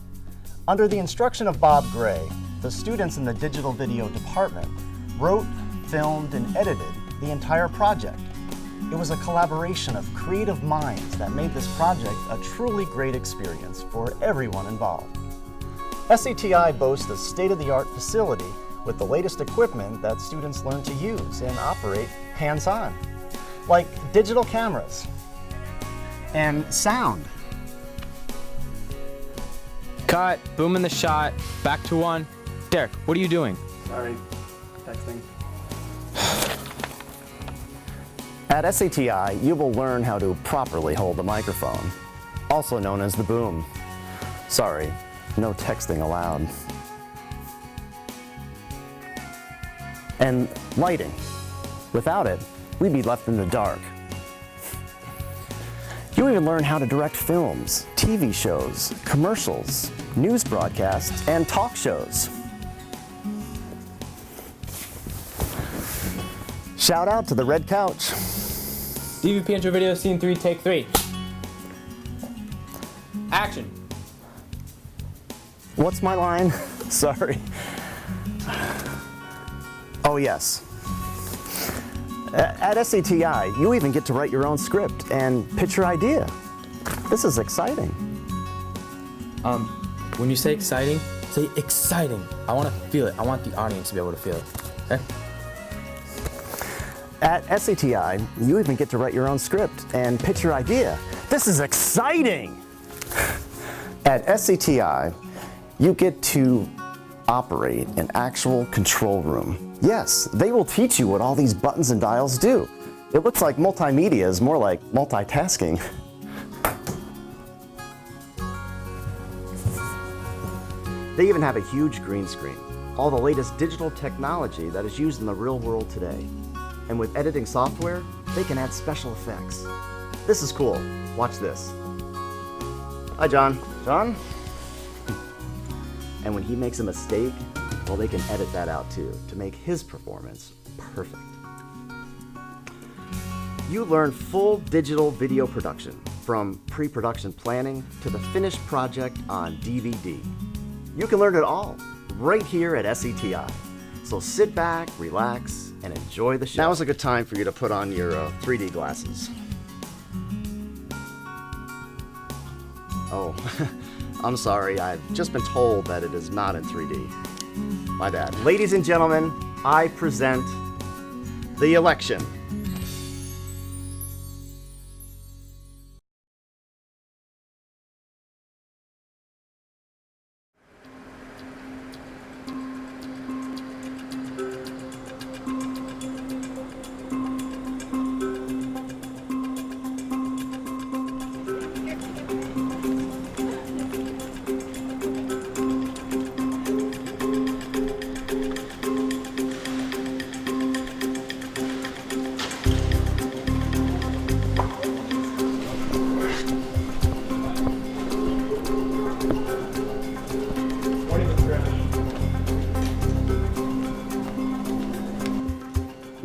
Under the instruction of Bob Gray, the students in the digital video department wrote, filmed, and edited the entire project. It was a collaboration of creative minds that made this project a truly great experience for everyone involved. SCTI boasts a state-of-the-art facility with the latest equipment that students learn to use and operate hands-on, like digital cameras and sound. Cut, boom in the shot, back to one. Derek, what are you doing? Sorry, texting. At SCTI, you will learn how to properly hold the microphone, also known as the boom. Sorry, no texting allowed. And lighting. Without it, we'd be left in the dark. You even learn how to direct films, TV shows, commercials, news broadcasts, and talk shows. Shout out to the Red Couch. DVP intro video scene 3, take 3. Action. What's my line? Sorry. Oh yes. At SCTI, you even get to write your own script and pitch your idea. This is exciting. When you say exciting, say exciting. I want to feel it. I want the audience to be able to feel it. Okay? At SCTI, you even get to write your own script and pitch your idea. This is exciting! At SCTI, you get to operate an actual control room. Yes, they will teach you what all these buttons and dials do. It looks like multimedia is more like multitasking. They even have a huge green screen, all the latest digital technology that is used in the real world today. And with editing software, they can add special effects. This is cool. Watch this. Hi, John. John? And when he makes a mistake, well, they can edit that out too to make his performance perfect. You learn full digital video production, from pre-production planning to the finished project on DVD. You can learn it all right here at SCTI. So sit back, relax, and enjoy the show. Now is a good time for you to put on your 3D glasses. Oh, I'm sorry, I've just been told that it is not in 3D. My bad. Ladies and gentlemen, I present The Election.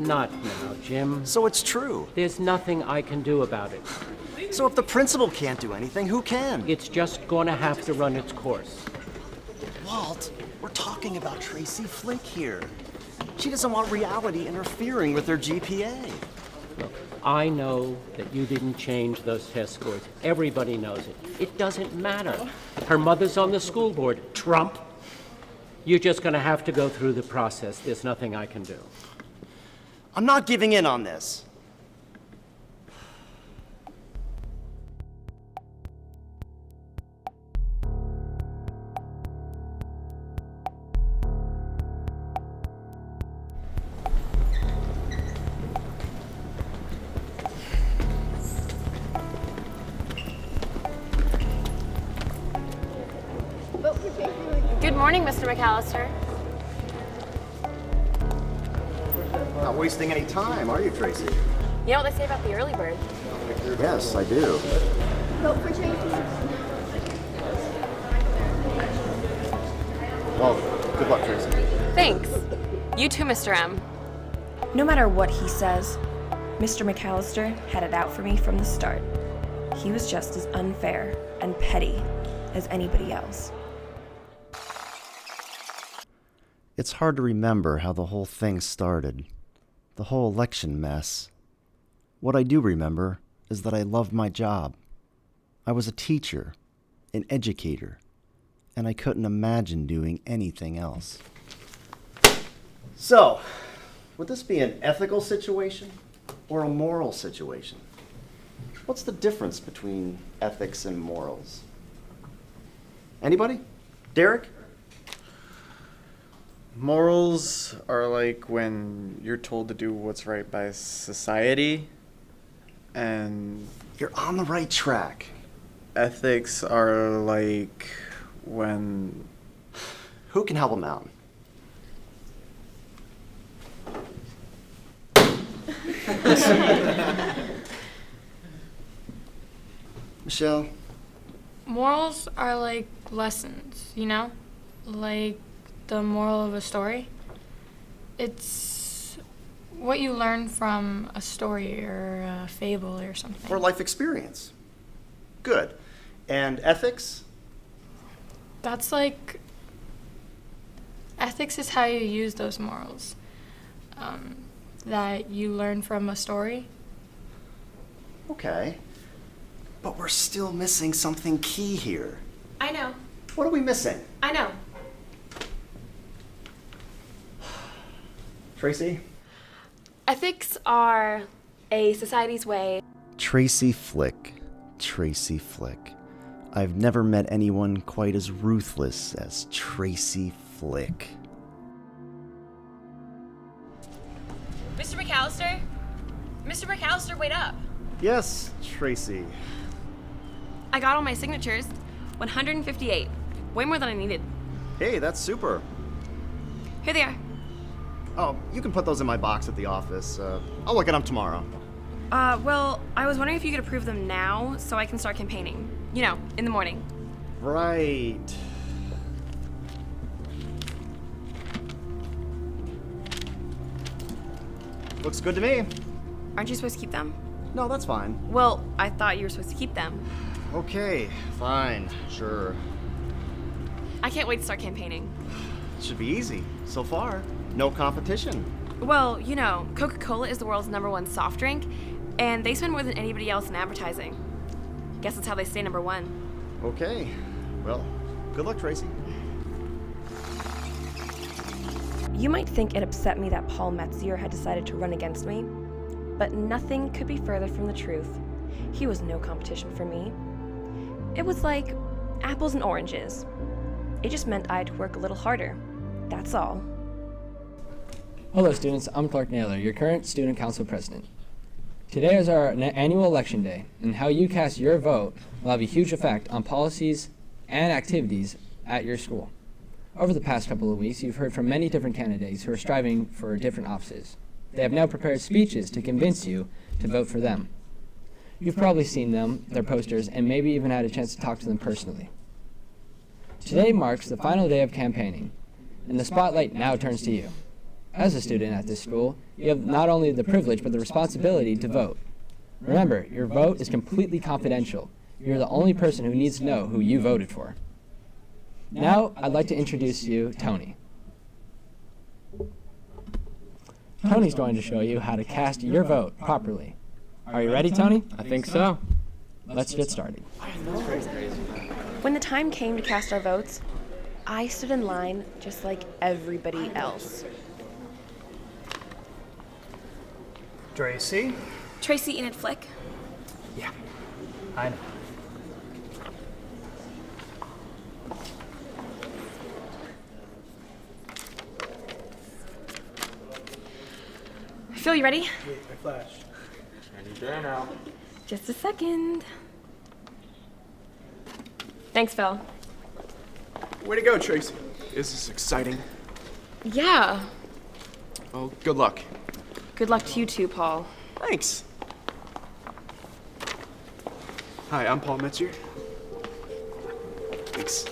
Not now, Jim. So it's true. There's nothing I can do about it. So if the principal can't do anything, who can? It's just gonna have to run its course. Walt, we're talking about Tracy Flick here. She doesn't want reality interfering with her GPA. Look, I know that you didn't change those test scores. Everybody knows it. It doesn't matter. Her mother's on the school board. Trump. You're just gonna have to go through the process. There's nothing I can do. I'm not giving in on this. Good morning, Mr. McAllister. Not wasting any time, are you, Tracy? You know what they say about the early bird? Yes, I do. Vote for Tracy. Well, good luck, Tracy. Thanks. You too, Mr. M. No matter what he says, Mr. McAllister had it out for me from the start. He was just as unfair and petty as anybody else. It's hard to remember how the whole thing started. The whole election mess. What I do remember is that I loved my job. I was a teacher, an educator, and I couldn't imagine doing anything else. So, would this be an ethical situation or a moral situation? What's the difference between ethics and morals? Anybody? Derek? Morals are like when you're told to do what's right by society, and you're on the right track. Ethics are like when... Who can help him out? Michelle? Morals are like lessons, you know? Like the moral of a story. It's what you learn from a story or a fable or something. Or life experience. Good. And ethics? That's like... Ethics is how you use those morals that you learn from a story. Okay. But we're still missing something key here. I know. What are we missing? I know. Tracy? Ethics are a society's way. Tracy Flick. Tracy Flick. I've never met anyone quite as ruthless as Tracy Flick. Mr. McAllister? Mr. McAllister, wait up. Yes, Tracy. I got all my signatures. 158. Way more than I needed. Hey, that's super. Here they are. Oh, you can put those in my box at the office. I'll look at them tomorrow. Well, I was wondering if you could approve them now so I can start campaigning. You know, in the morning. Right. Looks good to me. Aren't you supposed to keep them? No, that's fine. Well, I thought you were supposed to keep them. Okay, fine, sure. I can't wait to start campaigning. It should be easy. So far, no competition. Well, you know, Coca-Cola is the world's #1 soft drink, and they spend more than anybody else in advertising. Guess that's how they stay #1. Okay. Well, good luck, Tracy. You might think it upset me that Paul Metzier had decided to run against me, but nothing could be further from the truth. He was no competition for me. It was like apples and oranges. It just meant I had to work a little harder. That's all. Hello students, I'm Clark Naylor, your current Student Council President. Today is our annual election day, and how you cast your vote will have a huge effect on policies and activities at your school. Over the past couple of weeks, you've heard from many different candidates who are striving for different offices. They have now prepared speeches to convince you to vote for them. You've probably seen them, their posters, and maybe even had a chance to talk to them personally. Today marks the final day of campaigning, and the spotlight now turns to you. As a student at this school, you have not only the privilege but the responsibility to vote. Remember, your vote is completely confidential. You're the only person who needs to know who you voted for. Now, I'd like to introduce you Tony. Tony's going to show you how to cast your vote properly. Are you ready, Tony? I think so. Let's get started. When the time came to cast our votes, I stood in line just like everybody else. Tracy? Tracy Enid Flick. Yeah, I know. Phil, you ready? Wait, my flash. Ready there now. Just a second. Thanks, Phil. Way to go, Tracy. This is exciting. Yeah. Well, good luck. Good luck to you too, Paul. Thanks. Hi, I'm Paul Metzier. Thanks.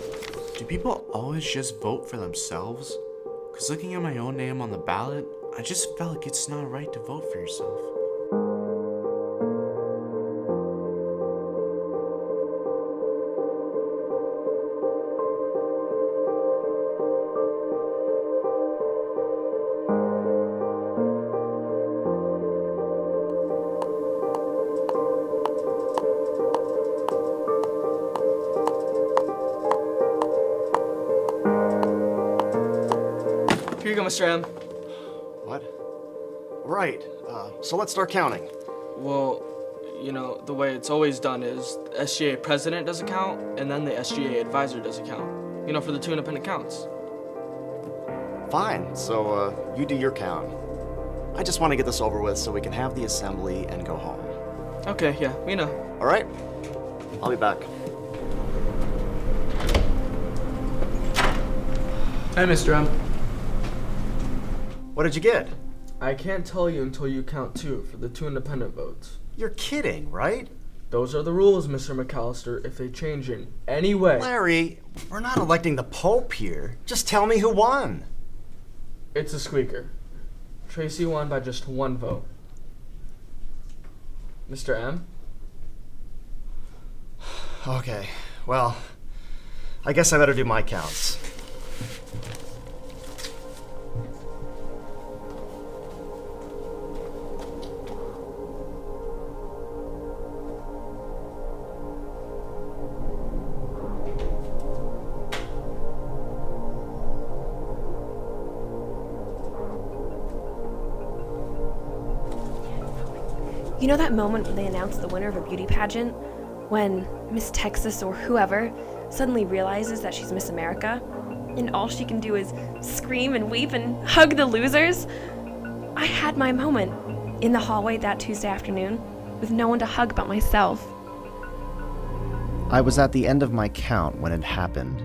Do people always just vote for themselves? Because looking at my own name on the ballot, I just felt like it's not right to vote for yourself. Here you go, Mr. M. What? Right. So let's start counting. Well, you know, the way it's always done is the SGA president does a count, and then the SGA advisor does a count. You know, for the two independent counts. Fine. So you do your count. I just want to get this over with so we can have the assembly and go home. Okay, yeah, we know. All right. I'll be back. Hi, Mr. M. What did you get? I can't tell you until you count two for the two independent votes. You're kidding, right? Those are the rules, Mr. McAllister. If they change in any way... Larry, we're not electing the Pope here. Just tell me who won. It's a squeaker. Tracy won by just one vote. Mr. M? Okay, well, I guess I better do my counts. You know that moment when they announced the winner of a beauty pageant? When Miss Texas or whoever suddenly realizes that she's Miss America, and all she can do is scream and weep and hug the losers? I had my moment in the hallway that Tuesday afternoon with no one to hug but myself. I was at the end of my count when it happened.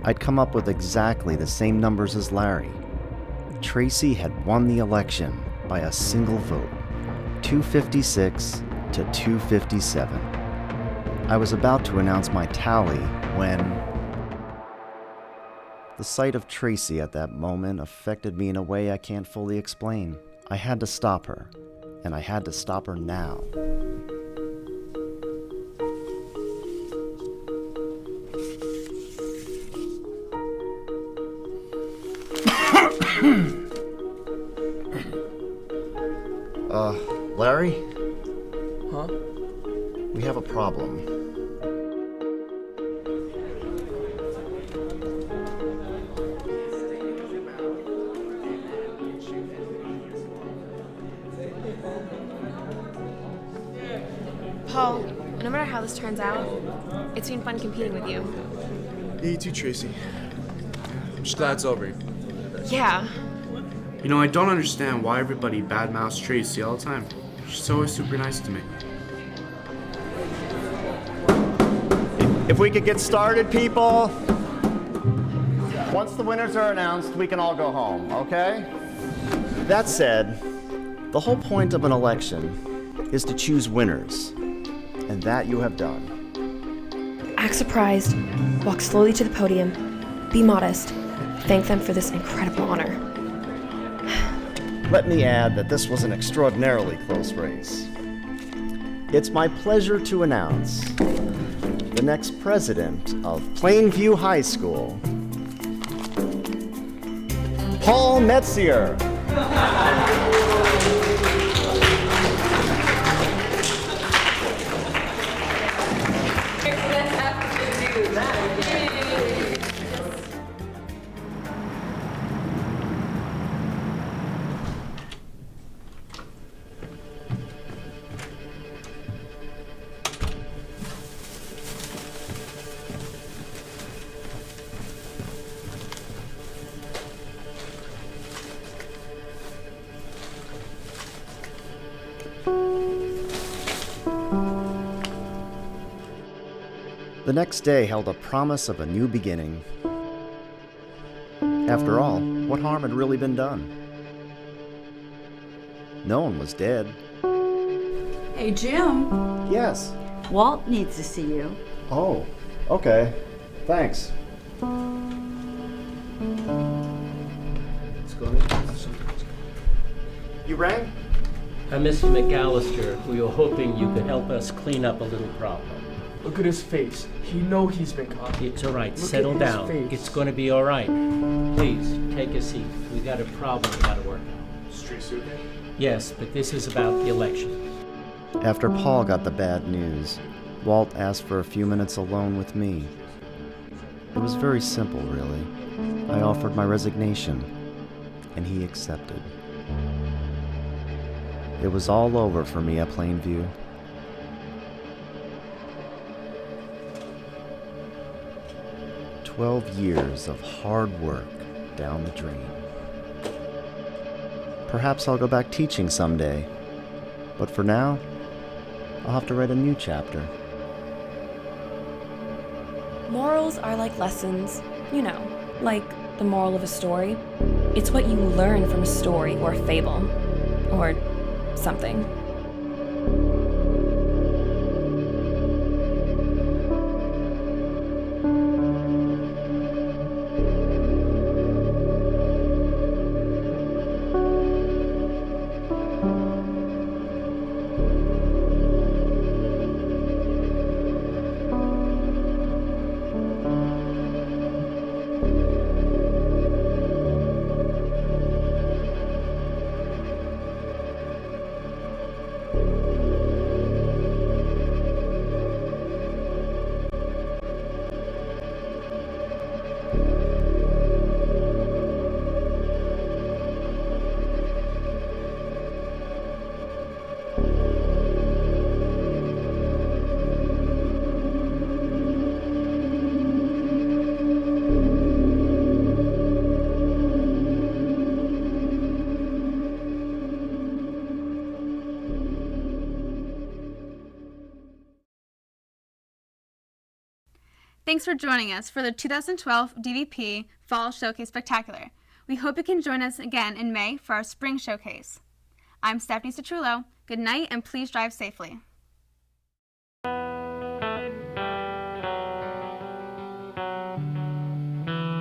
I'd come up with exactly the same numbers as Larry. Tracy had won the election by a single vote, 256 to 257. I was about to announce my tally when the sight of Tracy at that moment affected me in a way I can't fully explain. I had to stop her, and I had to stop her now. Larry? Huh? We have a problem. Paul, no matter how this turns out, it's been fun competing with you. Yeah, you too, Tracy. I'm just glad it's over. Yeah. You know, I don't understand why everybody badmouths Tracy all the time. She's always super nice to me. If we could get started, people. Once the winners are announced, we can all go home, okay? That said, the whole point of an election is to choose winners, and that you have done. Act surprised, walk slowly to the podium, be modest, thank them for this incredible honor. Let me add that this was an extraordinarily close race. It's my pleasure to announce the next president of Plainview High School, Paul Metzier. The next day held a promise of a new beginning. After all, what harm had really been done? No one was dead. Hey, Jim. Yes. Walt needs to see you. Oh, okay. Thanks. You rang? I'm Mr. McAllister. We were hoping you could help us clean up a little problem. Look at his face. He knows he's been caught. It's all right. Look Settle at his down. face. It's going to be all right. Please, take a seat. We got a problem we got to work out. Street suit? Yes, but this is about the election. After Paul got the bad news, Walt asked for a few minutes alone with me. It was very simple, really. I offered my resignation, and he accepted. It was all over for me at Plainview. "12 years of hard work down the drain. Perhaps I'll go back teaching someday, but for now, I'll have to write a new chapter." Morals are like lessons, you know, like the moral of a story. It's what you learn from a story or a fable, or something. Thanks for joining us for the 2012 DVP Fall Showcase Spectacular. We hope you can join us again in May for our Spring Showcase. I'm Stephanie Citrullo. Good night and please drive safely.